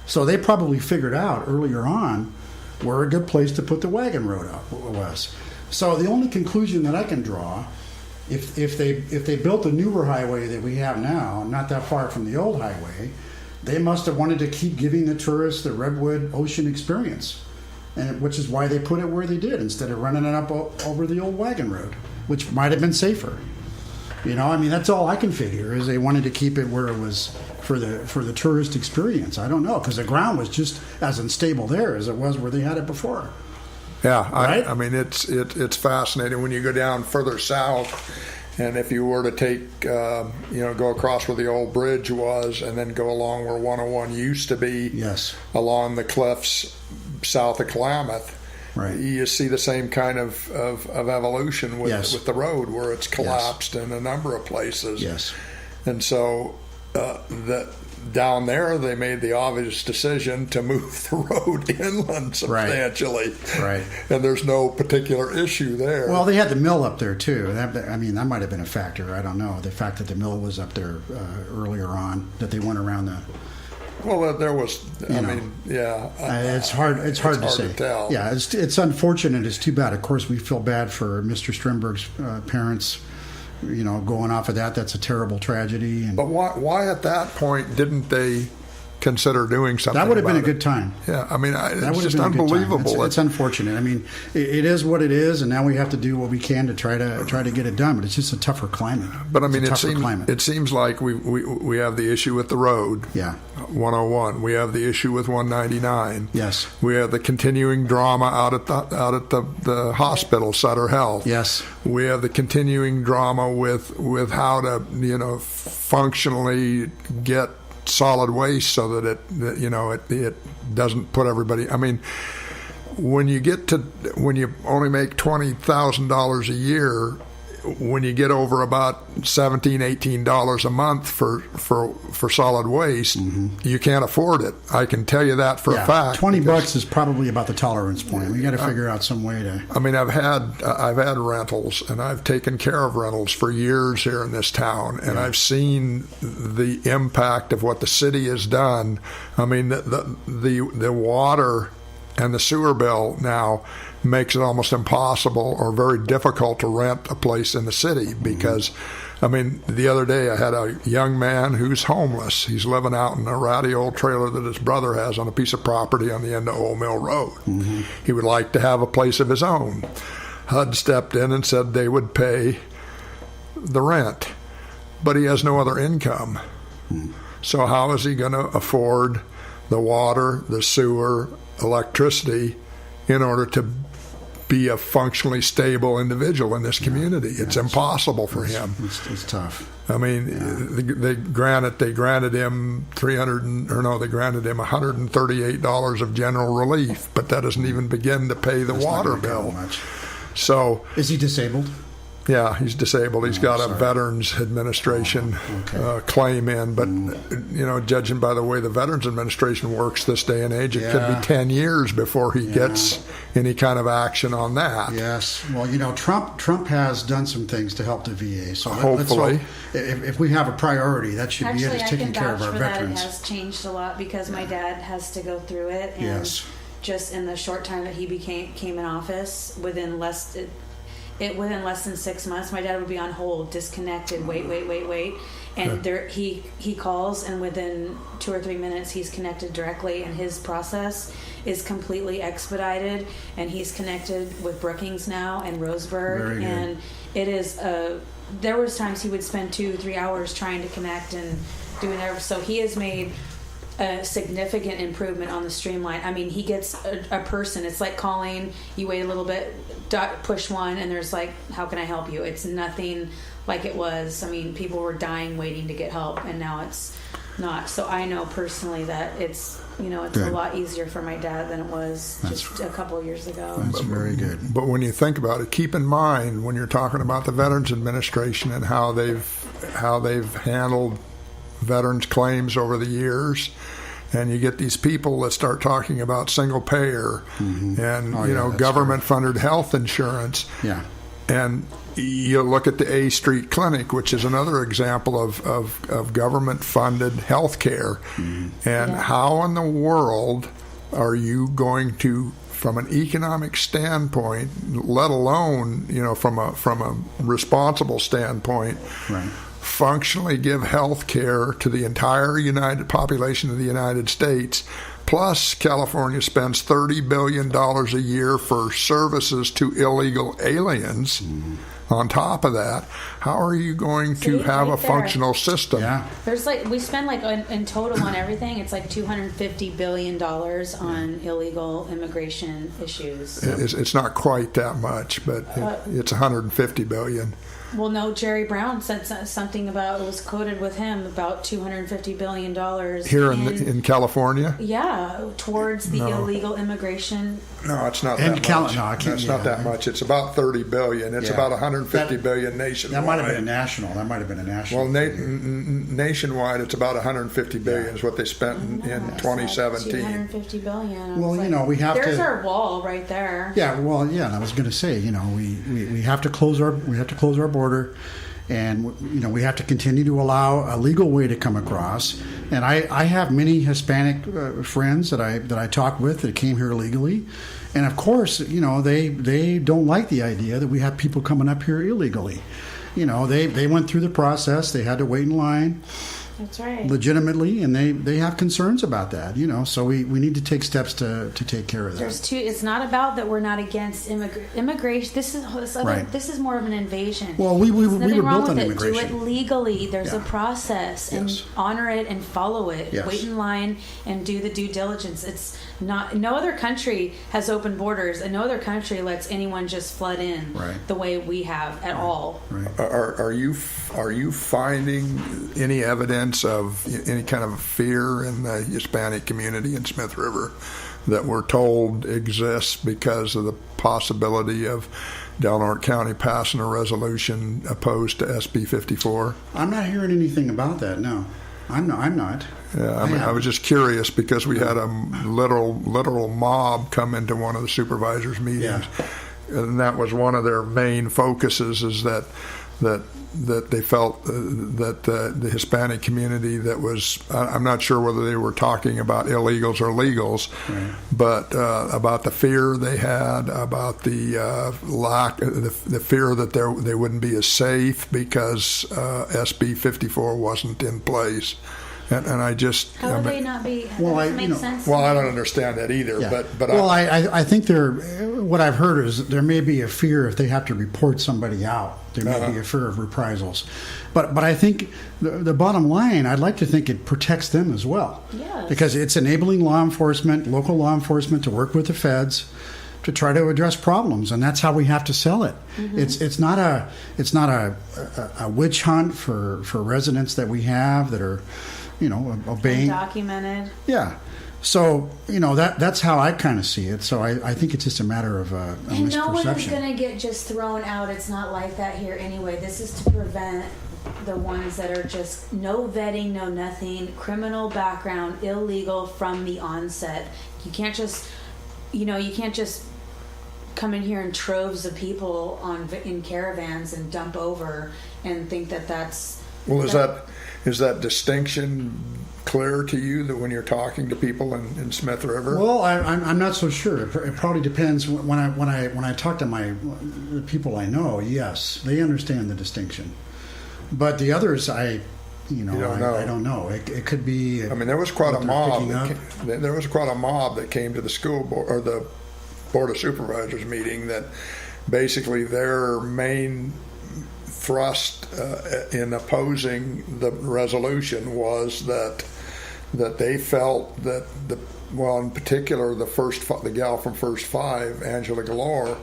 So they probably figured out earlier on where a good place to put the wagon road up was. So the only conclusion that I can draw, if they built the newer highway that we have now, not that far from the old highway, they must have wanted to keep giving the tourists the Redwood Ocean experience. And which is why they put it where they did instead of running it up over the old wagon road, which might have been safer. That's all I can figure is they wanted to keep it where it was for the tourist experience. I don't know, because the ground was just as unstable there as it was where they had it before. Yeah, right? I mean it's fascinating when you go down further south. And if you were to take, go across where the old bridge was and then go along where 101 used to be, yes, along the cliffs south of Klamath, right, you see the same kind of evolution with, yes, with the road where it's collapsed, yes, in a number of places. Yes. And so down there, they made the obvious decision to move the road inland substantially. Right. And there's no particular issue there. Well, they had the mill up there, too. That might have been a factor. I don't know. The fact that the mill was up there earlier on, that they went around the... Well, there was, yeah. It's hard to say. To tell. Yeah, it's unfortunate. It's too bad. Of course, we feel bad for Mr. Strindberg's parents, going off of that. That's a terrible tragedy. But why at that point didn't they consider doing something? That would have been a it? good time. Yeah, I mean, that it's just unbelievable. It's unfortunate. I mean, it is what it is, and now we have to do what we can to try to get it done. But it's just a tougher climate. But I mean, it seems like we have the issue with the road. Yeah. 101. We have the issue with 199. Yes. We have the continuing drama out at the hospital, Sutter Health. Yes. We have the continuing drama with how to functionally get solid waste so that it doesn't put everybody. I mean, when you only make $20,000 a year, when you get over about $17-18 a month for solid waste, mm-hmm, you can't afford it. I can tell you that for a fact. $20 is probably about the tolerance point. We got to figure out some way to. I mean, I've had rentals, and I've taken care of rentals for years here in this town, and I've seen the impact of what the city has done. I mean, the water and the sewer bill now makes it almost impossible or very difficult to rent a place in the city because, I mean, the other day I had a young man who's homeless. He's living out in a ratty old trailer that his brother has on a piece of property on the end of Old Mill Road. Mm-hmm. He would like to have a place of his own. HUD stepped in and said they would pay the rent, but he has no other income. Mm-hmm. So how is he going to afford the water, the sewer, electricity in order to be a functionally stable individual in this community? It's impossible for him. It's tough. I mean, they granted him $138 of general relief, but that doesn't even begin to pay the water bill. So, is he disabled? Yeah, he's disabled. He's got a Veterans Administration claim in, but judging by the way the Veterans Administration works this day and age, it could be 10 years before he gets any kind of action on that. Yes. Well, Trump has done some things to help the VA. So hopefully, if we have a priority, that should be it. Is taking care of our veterans. It has changed a lot because my dad has to go through it. And just in the short time that he came in office, within less than 6 months, my dad would be on hold, disconnected, wait, and there he calls, and within 2 or 3 minutes he's connected directly, and his process is completely expedited, and he's connected with Brookings now and Roseburg, and it is there was times he would spend 2-3 hours trying to connect and doing that. So he has made a significant improvement on the streamline. I mean, he gets a person. It's like calling, you wait a little bit, push one, and there's like, how can I help you? It's nothing like it was. I mean, people were dying waiting to get help, and now it's not. So I know personally that it's a lot easier for my dad than it was just a couple of years ago. That's very good. But when you think about it, keep in mind when you're talking about the Veterans Administration and how they've handled veterans claims over the years, and you get these people that start talking about single payer and government funded health insurance, and you look at the A Street Clinic, which is another example of government funded health care, and how in the world are you going to, from an economic standpoint, let alone from a responsible standpoint, functionally give health care to the entire population of the United States? Plus, California spends $30 billion a year for services to illegal aliens. On top of that, how are you going to have a functional system? There's we spend in total on everything, it's like $250 billion on illegal immigration issues. It's not quite that much, but it's $150 billion. Well, no, Jerry Brown said something about, it was quoted with him, about $250 billion. Here in California? Yeah, towards the illegal immigration. No, it's not that much. It's not that much. It's about $30 billion. It's about $150 billion nationwide. That might have been a national. Well, nationwide, it's about $150 billion is what they spent in 2017. $250 billion. Well, we have there's our wall right there. Yeah, well, yeah, and I was going to say, we have to close our border, and we have to continue to allow a legal way to come across. And I have many Hispanic friends that I talk with that came here illegally, and of course, they don't like the idea that we have people coming up here illegally. They went through the process. They had to wait in line. That's right. Legitimately, and they have concerns about that, so we need to take steps to take care of that. It's not about that we're not against immigration. This is more of an invasion. Well, we were built on immigration. Do it legally. There's a process, and honor it and follow it. Yes. Wait in line and do the due diligence. It's not. No other country has open borders, and no other country lets anyone just flood in the way we have at all. Right. Are you finding any evidence of any kind of fear in the Hispanic community in Smith River that we're told exists because of the possibility of Del Norte County passing a resolution opposed to SB 54? I'm not hearing anything about that. No, I'm not. Yeah, I was just curious because we had a literal mob come into one of the supervisors' meetings, and that was one of their main focuses, is that they felt that the Hispanic community that was, I'm not sure whether they were talking about illegals or legals, but about the fear they had, about the the fear that they wouldn't be as safe because SB 54 wasn't in place. And I just... How would they not be? Well, That doesn't make sense. Well, I don't understand that either. Yeah. But I think what I've heard is there may be a fear if they have to report somebody out. There may be a fear of reprisals. But I think the bottom line, I'd like to think it protects them as well. Yes. Because it's enabling law enforcement, local law enforcement, to work with the feds to try to address problems, and that's how we have to sell it. Mm-hmm. It's not a witch hunt for residents that we have that are obeying. Documented. Yeah. So, that's how I kind of see it. So I think it's just a matter of a and misperception. no one is going to get just thrown out. It's not like that here anyway. This is to prevent the ones that are just no vetting, no nothing, criminal background, illegal from the onset. You can't just, come in here in troves of people in caravans and dump over and think that that's... Well, Is that distinction clear to you that when you're talking to people in Smith River? Well, I'm not so sure. It probably depends. When I talk to the people I know, yes, they understand the distinction. But the others, I don't know. It could be. I mean, there was quite a mob. There was quite a mob that came to the school board or the Board of Supervisors meeting that basically their main thrust in opposing the resolution was that they felt that in particular the gal from First Five, Angela Galore,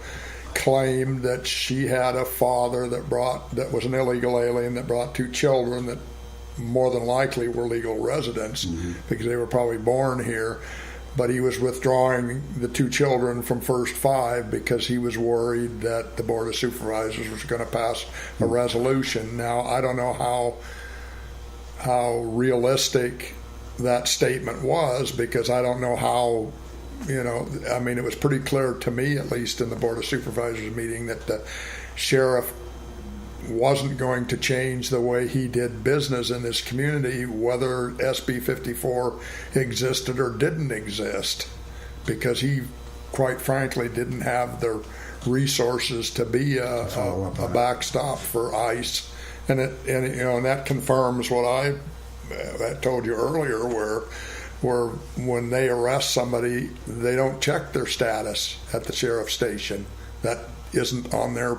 claimed that she had a father that was an illegal alien that brought 2 children that more than likely were legal residents because they were probably born here, but he was withdrawing the 2 children from First Five because he was worried that the Board of Supervisors was going to pass a resolution. Now, I don't know how realistic that statement was, because I don't know how, I mean, it was pretty clear to me, at least in the Board of Supervisors meeting, that the sheriff wasn't going to change the way he did business in this community, whether SB 54 existed or didn't exist, because he, quite frankly, didn't have the resources to be a backstop for ICE, and that confirms what I told you earlier, where when they arrest somebody, they don't check their status at the sheriff's station. That isn't on their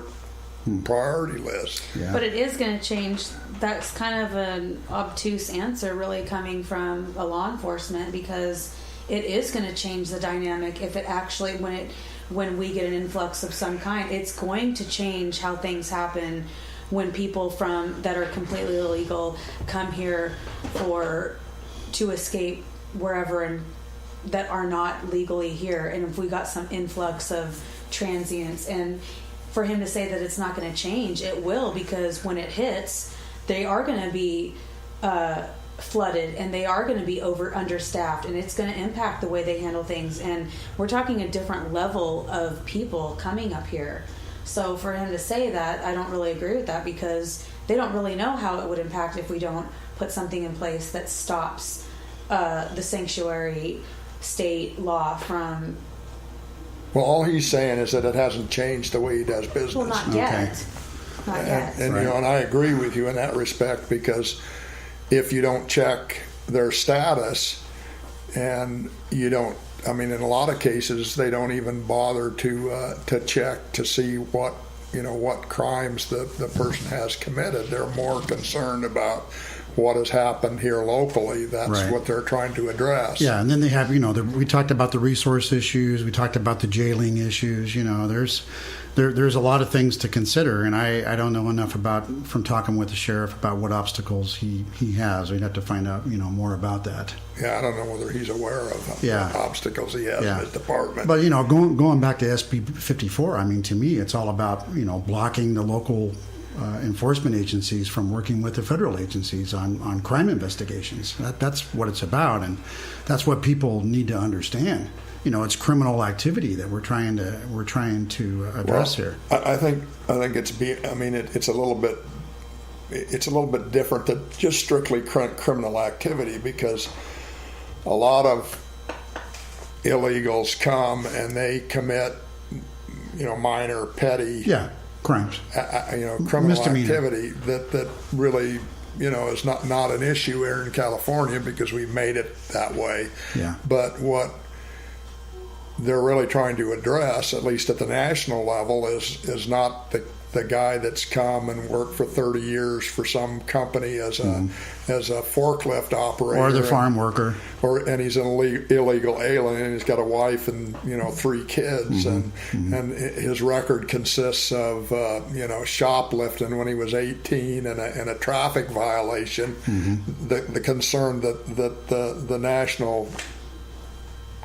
priority list. Yeah. But it is going to change. That's kind of an obtuse answer, really, coming from a law enforcement, because it is going to change the dynamic. If it actually, when we get an influx of some kind, it's going to change how things happen when people that are completely illegal come here to escape wherever and that are not legally here. And if we got some influx of transients, and for him to say that it's not going to change, it will, because when it hits, they are going to be flooded, and they are going to be understaffed, and it's going to impact the way they handle things. And we're talking a different level of people coming up here. So for him to say that, I don't really agree with that, because they don't really know how it would impact if we don't put something in place that stops the sanctuary state law from. Well, all he's saying is that it hasn't changed the way he does business. Well, not yet. Not yet. And Right. and I agree with you in that respect, because if you don't check their status, and you don't, I mean, in a lot of cases, they don't even bother to check to see what crimes the person has committed. They're more concerned about what has happened here locally. That's Right. what they're trying to address. Yeah, and then they have, we talked about the resource issues, we talked about the jailing issues. There's a lot of things to consider, and I don't know enough from talking with the sheriff about what obstacles he has. We'd have to find out more about that. Yeah, I don't know whether he's aware of Yeah. what obstacles he has in his department. But going back to SB 54, I mean, to me, it's all about blocking the local enforcement agencies from working with the federal agencies on crime investigations. That's what it's about, and that's what people need to understand. It's criminal activity that we're trying to address here. I think it's a little bit different than just strictly criminal activity, because a lot of illegals come and they commit minor petty Crimes, criminal misdemeanor activity that really is not an issue here in California, because we've made it that way. Yeah. But what they're really trying to address, at least at the national level, is not the guy that's come and worked for 30 years for some company as a forklift operator, or the farm worker, and he's an illegal alien, and he's got a wife and 3 kids, and his record consists of shoplifting when he was 18 and a traffic violation. The concern that the national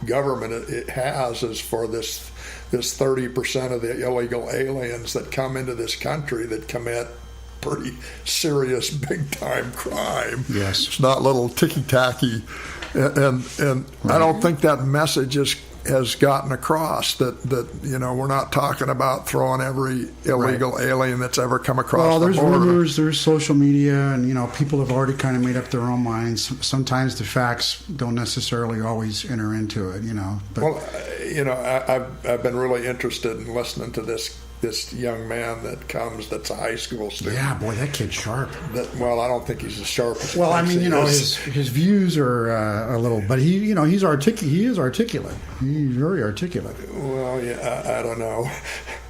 government it has is for this 30% of the illegal aliens that come into this country that commit pretty serious big time crime. Yes. It's not little ticky tacky, and I don't think that message has gotten across that we're not talking about throwing every illegal alien that's ever come across Well, the there's border. rumors, there's social media, and people have already kind of made up their own minds. Sometimes the facts don't necessarily always enter into it, But Well, I've been really interested in listening to this young man that comes that's a high school student. yeah, boy, that kid's sharp. Well, I don't think he's as sharp as Well, I he mean, thinks his views are a little, but he is articulate. He's very articulate. he is. Well, yeah, I don't know.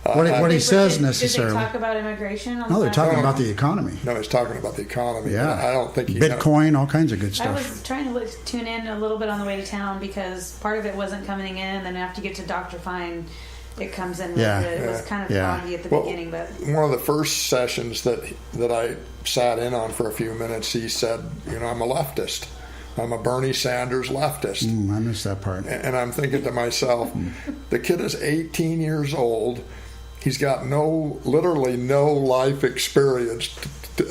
What he says Did necessarily. they talk about immigration? No, they're talking No. about the economy. No, he's talking about the economy. Yeah, I don't think he Bitcoin, all kinds of good I stuff. was trying to tune in a little bit on the way to town because part of it wasn't coming in, and then after you get to Dr. Fine, it comes in. Yeah. It was kind of Yeah. foggy at the Well, beginning, but One of the first sessions that I sat in on for a few minutes, he said, I'm a leftist. I'm a Bernie Sanders leftist. I missed that part. And I'm thinking to myself, the kid is 18 years old. He's got literally no life experience.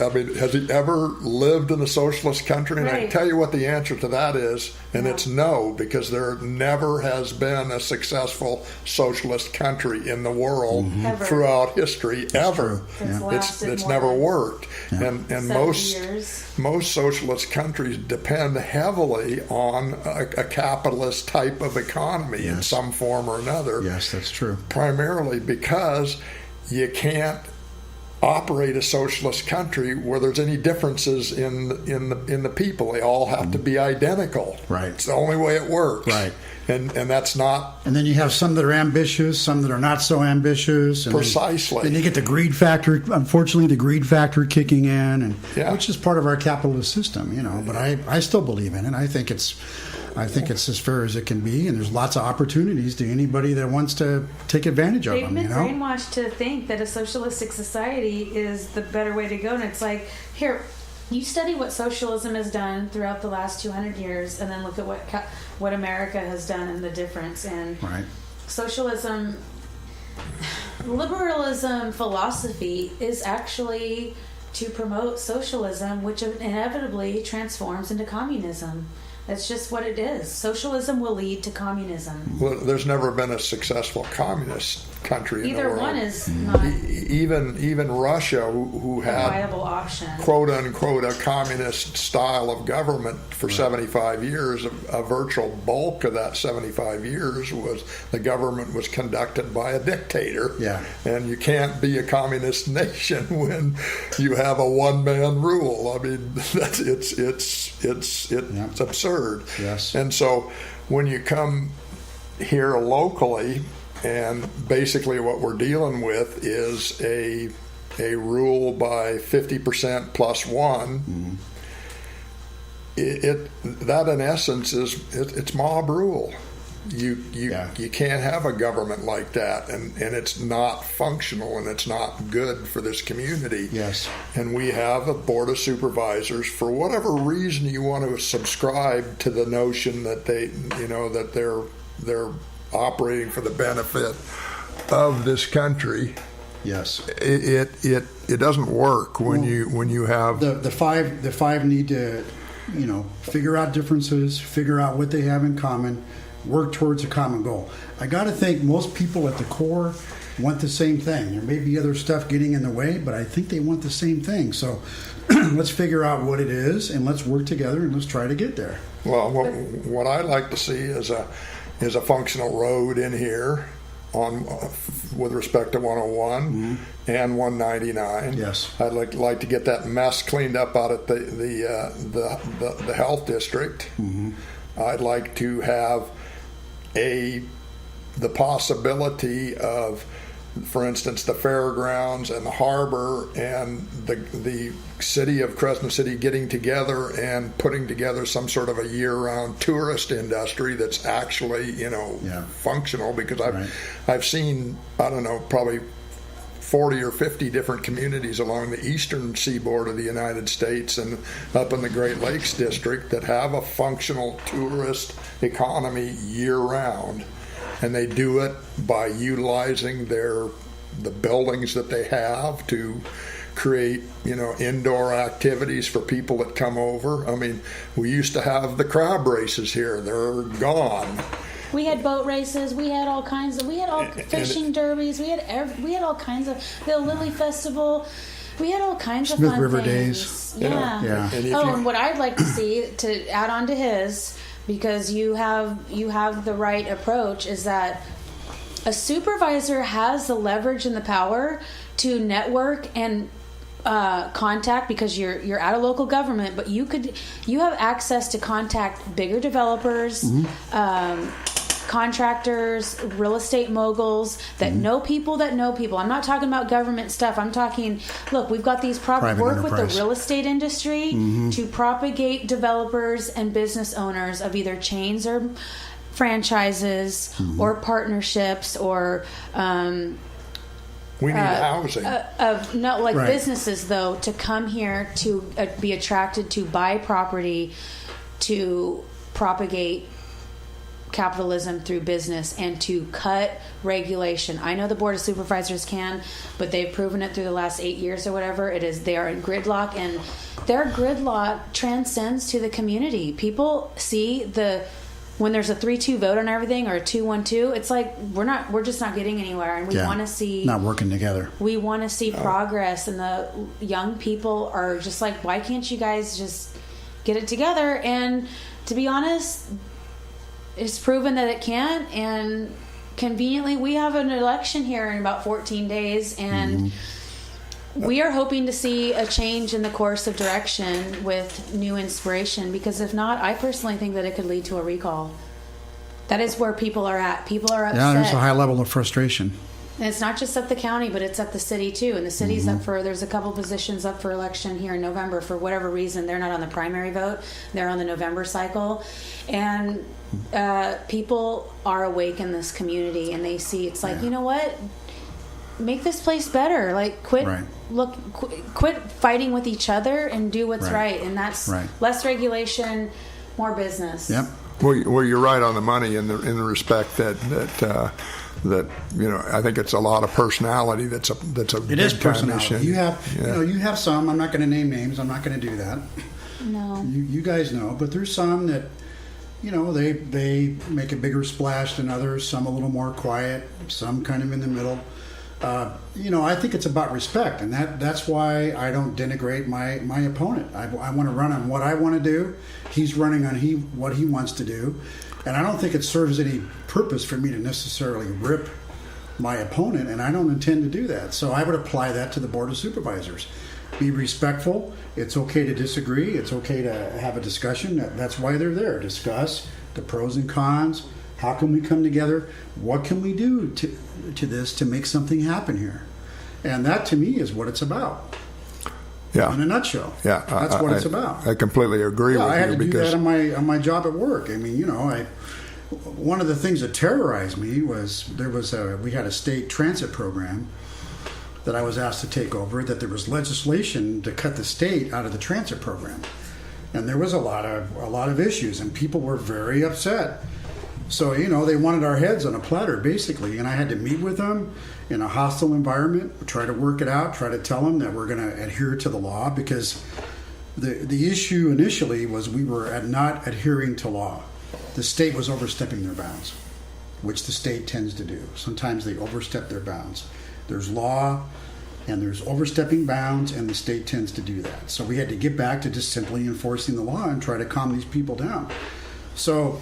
I mean, has he ever lived in a socialist country? And I can Right. tell you what the answer to that is, and it's no, because there never has been a successful socialist country in the world Ever. throughout history, ever. it's lasted It's more never than worked. And 70 years. most socialist countries depend heavily on a capitalist type of economy in Yes. some form or another. Yes, that's true. Primarily because you can't operate a socialist country where there's any differences in the people. They all have to be identical. Right. It's the only way it works. Right. And that's not And then you have some that are ambitious, some that are not so ambitious. And precisely. Then you get the greed factor. Unfortunately, the greed factor kicking in, and Yeah. which is part of our capitalist system, But I still believe in it. I think it's as fair as it can be, and there's lots of opportunities to anybody that wants to take advantage of They've them. been brainwashed to think that a socialistic society is the better way to go, and it's like, here, you study what socialism has done throughout the last 200 years, and then look at what America has done and the difference. And Right. socialism, liberalism philosophy is actually to promote socialism, which inevitably transforms into communism. That's just what it is. Socialism will lead to communism. Well, there's never been a successful communist country in the Either world. one is not Even Russia, who a had viable option. quote unquote a communist style of government for 75 years, a virtual bulk of that 75 years was the government was conducted by a dictator. Yeah. And you can't be a communist nation when you have a one-man rule. I mean, it's absurd. Yes. And so when you come here locally, and basically what we're dealing with is a rule by 50% plus one. That in essence it's mob rule. You can't have a government like that, and it's not functional, and it's not good for this community. Yes. And we have a board of supervisors. For whatever reason you want to subscribe to the notion that they're operating for the benefit of this country, Yes. it doesn't work when you have The five need to, figure out differences, figure out what they have in common, work towards a common goal. I got to think most people at the core want the same thing. There may be other stuff getting in the way, but I think they want the same thing. So let's figure out what it is, and let's work together, and let's try to get there. Well, what I'd like to see is a functional road in here with respect to 101 and 199. Yes. I'd like to get that mess cleaned up out at the health district. I'd like to have the possibility of, for instance, the fairgrounds and the harbor and the city of Crescent City getting together and putting together some sort of a year-round tourist industry that's actually, functional. Because I've seen, I don't know, probably 40 or 50 different communities along the eastern seaboard of the United States and up in the Great Lakes district that have a functional tourist economy year-round. And they do it by utilizing the buildings that they have to create, indoor activities for people that come over. I mean, we used to have the crab races here. They're gone. We had boat races. We had all kinds of. We had all fishing derbies. We had all kinds of the Lily Festival. We had all kinds of Smith fun River things. Days. Yeah. Yeah. And what I'd like to see, to add on to his, because you have the right approach, is that a supervisor has the leverage and the power to network and contact, because you're at a local government, but you have access to contact bigger developers, contractors, real estate moguls that know people that know people. I'm not talking about government stuff. I'm talking, look, we've got these Private work with enterprise. the real estate industry to propagate developers and business owners of either chains or franchises or partnerships or We need housing. Right. businesses though, to come here to be attracted to buy property, to propagate capitalism through business, and to cut regulation. I know the Board of Supervisors can, but they've proven it through the last 8 years or whatever it is. They are in gridlock, and their gridlock transcends to the community. People see when there's a 3-2 vote on everything, or a 2-1-2, it's like we're just not getting anywhere, and we want to see not working together. We want to see progress, and the young people are just like, why can't you guys just get it together? And to be honest, it's proven that it can, and conveniently we have an election here in about 14 days, and we are hoping to see a change in the course of direction with new inspiration, because if not, I personally think that it could lead to a recall. That is where people are at. People are upset. Yeah, there's a high level of frustration. And it's not just at the county, but it's at the city too. And the city's up for, there's a couple positions up for election here in November. For whatever reason, they're not on the primary vote. They're on the November cycle. And people are awake in this community, and they see, it's like, you know what? Make this place better. Like, quit fighting with each other and do what's right. And that's less regulation, more business. Yep. Well, you're right on the money in the respect that I think it's a lot of personality. That's a It is big time personality. issue. You have some. I'm not going to name names. I'm not going to do that. No. You guys know, but there's some that they make a bigger splash than others. Some a little more quiet. Some kind of in the middle. I think it's about respect, and that's why I don't denigrate my opponent. I want to run on what I want to do. He's running on what he wants to do, and I don't think it serves any purpose for me to necessarily rip my opponent, and I don't intend to do that. So I would apply that to the Board of Supervisors. Be respectful. It's okay to disagree. It's okay to have a discussion. That's why they're there. Discuss the pros and cons. How can we come together? What can we do to this to make something happen here? And that, to me, is what it's about. Yeah. In a nutshell. Yeah. That's what it's about. I completely agree with you. I had to do because that on my job at work. I mean, one of the things that terrorized me was we had a state transit program that I was asked to take over, that there was legislation to cut the state out of the transit program. And there was a lot of issues, and people were very upset. So, they wanted our heads on a platter, basically, and I had to meet with them in a hostile environment, try to work it out, try to tell them that we're going to adhere to the law, because the issue initially was we were not adhering to law. The state was overstepping their bounds, which the state tends to do. Sometimes they overstep their bounds. There's law, and there's overstepping bounds, and the state tends to do that. So we had to get back to just simply enforcing the law and try to calm these people down. So,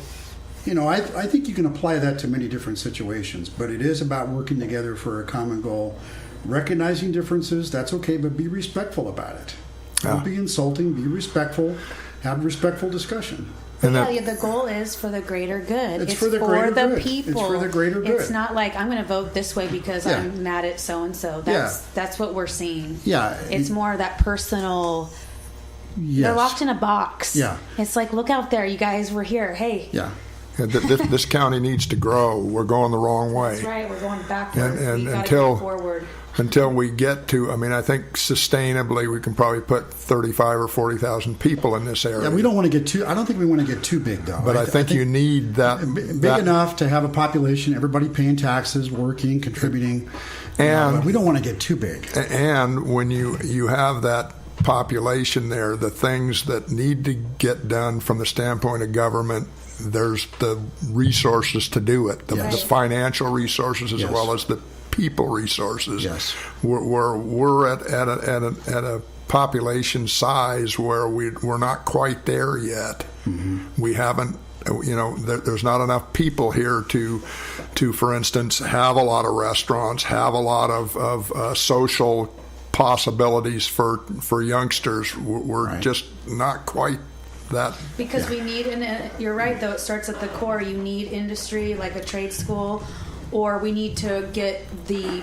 I think you can apply that to many different situations, but it is about working together for a common goal. Recognizing differences, that's okay, but be respectful about it. Don't be insulting, be respectful, have respectful discussion. And the goal is for the greater good. It's for the greater good. People. It's for the greater good. It's not like I'm going to vote this way because I'm mad at so and so. That's what we're seeing. Yeah. It's more of that personal. Yes. They're locked in a box. Yeah. It's like, look out there, you guys. We're here. Hey. Yeah. This county needs to grow. We're going the wrong way. That's right. We're going backwards. And we got to go forward. Until we get to, I think sustainably we can probably put 35 or 40,000 people in this area. Yeah, we don't want to get too. I don't think we want to get too big, though. But I think you need that big enough to have a population, everybody paying taxes, working, contributing, and we don't want to get too big. And when you have that population there, the things that need to get done from the standpoint of government there's the resources to do it, the Yes. financial resources as Yes. well as the people resources. Yes. We're at a population size where we're not quite there yet. We haven't, there's not enough people here to, for instance, have a lot of restaurants, have a lot of social possibilities for youngsters. We're Right. just not quite that. Because we need, and you're right though, it starts at the core. You need industry, like a trade school, or we need to get the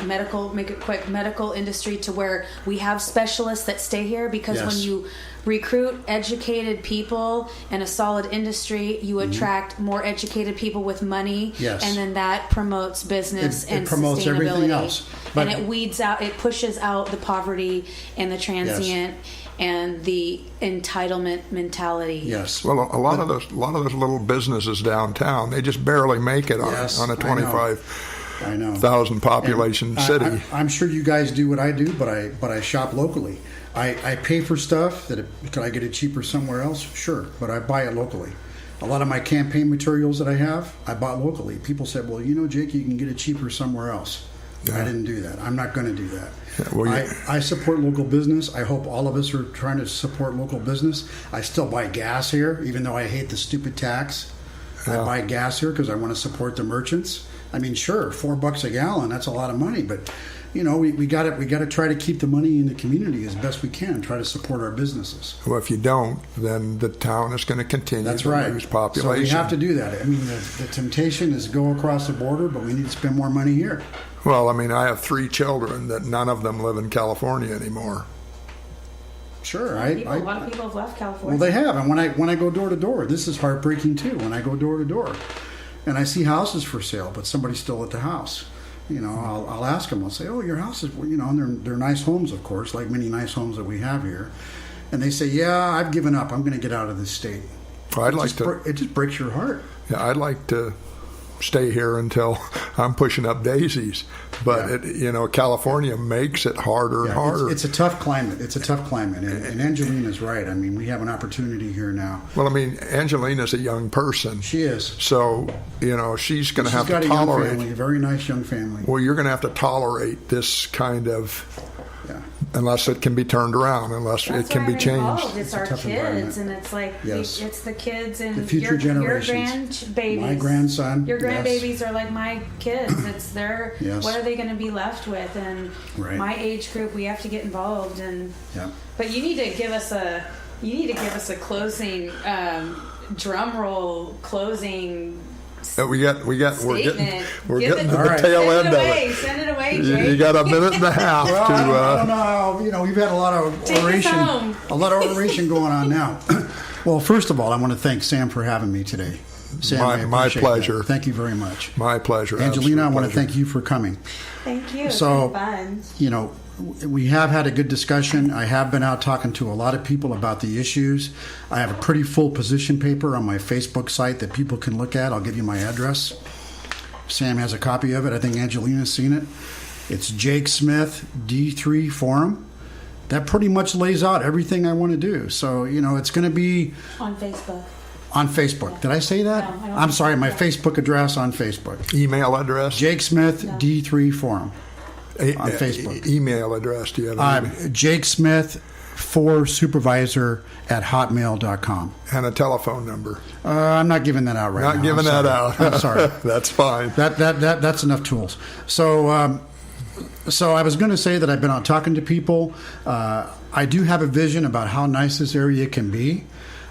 make it quick, medical industry to where we have specialists that stay here, because Yes. when you recruit educated people in a solid industry, you attract more educated people with money, Yes. and then that promotes business It and promotes sustainability. everything else. But- and it pushes out the poverty and the transient and the entitlement mentality. Yes. Well, a lot of those little businesses downtown, they just barely make it Yes, on a I know. 25,000 I know. population And city. I'm sure you guys do what I do, but I shop locally. I pay for stuff could I get it cheaper somewhere else? Sure, but I buy it locally. A lot of my campaign materials that I have, I bought locally. People said, well, Jake, you can get it cheaper somewhere else. Yeah. I didn't do that. I'm not going to do that. Well, I support local business. I hope all of us are trying to support local business. I still buy gas here, even though I hate the stupid tax. Yeah. I buy gas here because I want to support the merchants. I mean, sure, $4 a gallon, that's a lot of money, but we got to try to keep the money in the community as best we can and try to support our businesses. Well, if you don't, then the town is going to continue That's to right. lose population. So we have to do that. I mean, the temptation is go across the border, but we need to spend more money here. Well, I mean, I have 3 children that none of them live in California anymore. Sure, A lot of people have left California. Well, they have, and when I go door to door, this is heartbreaking too. When I go door to door, and I see houses for sale, but somebody's still at the house. I'll ask them. I'll say, "Oh, your house is," and they're nice homes, of course, like many nice homes that we have here. And they say, "Yeah, I've given up. I'm going to get out of this state." Well, It just breaks your heart. Yeah, I'd like to stay here until I'm pushing up daisies. But California makes it harder and harder. It's a tough climate. And Angelina's right. I mean, we have an opportunity here now. Well, I mean, Angelina's a young person. She is. So, she's going to have to She's got a young tolerate. family, a very nice young family. Well, you're going to have to tolerate this kind of, Yeah. unless it can be turned around, unless That's it can why be I'm changed. involved. It's our tough kids, environment. and it's like Yes. it's the kids and The future generations. Your grandbabies. My grandson, Your yes. grandbabies are like my kids. It's their. Yes. What are they going to be left with? And Right. my age group, we have to get involved. And Yeah. but you need to give us a closing drum roll closing. We're getting Statement. to Give the it- All right. tail end of Send it away. it. Send it away, You Jake. got a minute and a half Well, to. I don't know how, we've had a lot of Take us oration, home. going on now. Well, first of all, I want to thank Sam for having me today. Sam, I My appreciate pleasure. that. Thank you very much. My pleasure. Angelina, I absolute want to pleasure. thank you for coming. Thank you. It's So- been fun. We have had a good discussion. I have been out talking to a lot of people about the issues. I have a pretty full position paper on my Facebook site that people can look at. I'll give you my address. Sam has a copy of it. I think Angelina's seen it. It's Jake Smith D3 Forum. That pretty much lays out everything I want to do. So, it's going to be On Facebook. on Facebook. Did I say that? No, I don't I'm think sorry, so. my Facebook address on Facebook. Email address. Jake Smith D3 Forum. on Facebook. Email address. Do you have an email? Jake Smith 4 Supervisor at hotmail.com. And a telephone number? I'm not giving that out right now. Not giving I'm that sorry. out. I'm sorry. That's fine. That's enough tools. So I was going to say that I've been out talking to people. I do have a vision about how nice this area can be.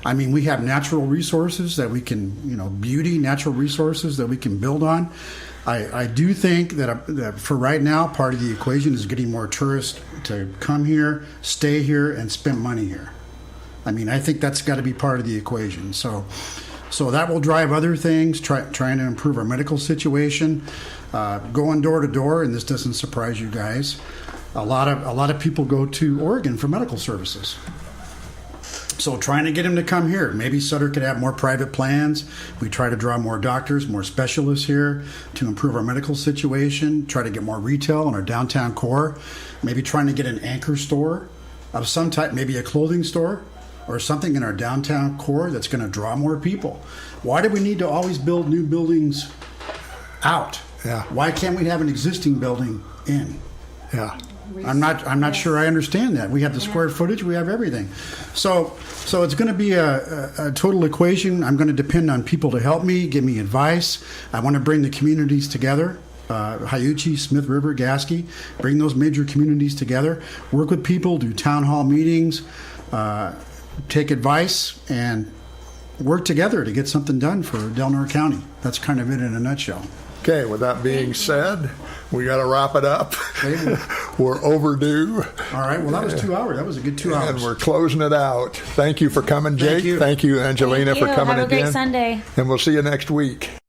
I mean, we have natural resources that we can, beauty, natural resources that we can build on. I do think that for right now, part of the equation is getting more tourists to come here, stay here, and spend money here. I mean, I think that's got to be part of the equation. So that will drive other things, trying to improve our medical situation, going door to door, and this doesn't surprise you guys. A lot of people go to Oregon for medical services. So trying to get him to come here. Maybe Sutter could have more private plans. We try to draw more doctors, more specialists here to improve our medical situation, try to get more retail in our downtown core. Maybe trying to get an anchor store of some type, maybe a clothing store. or something in our downtown core that's going to draw more people. Why do we need to always build new buildings out? Yeah. Why can't we have an existing building in? Yeah. I'm not sure I understand that. We have the square footage, we have everything. So it's going to be a total equation. I'm going to depend on people to help me, give me advice. I want to bring the communities together. Hyuchi, Smith River, Gasky, bring those major communities together, work with people, do town hall meetings, take advice, and work together to get something done for Del Norte County. That's kind of it in a nutshell. Okay, with that being said, we got to wrap it up. We're overdue. All right, well, that was 2 hours. That was a good 2 hours. And we're closing it out. Thank you for coming, Jake. Thank you. Thank you, Angelina, Thank you. for coming Have a great again. Sunday. And we'll see you next week.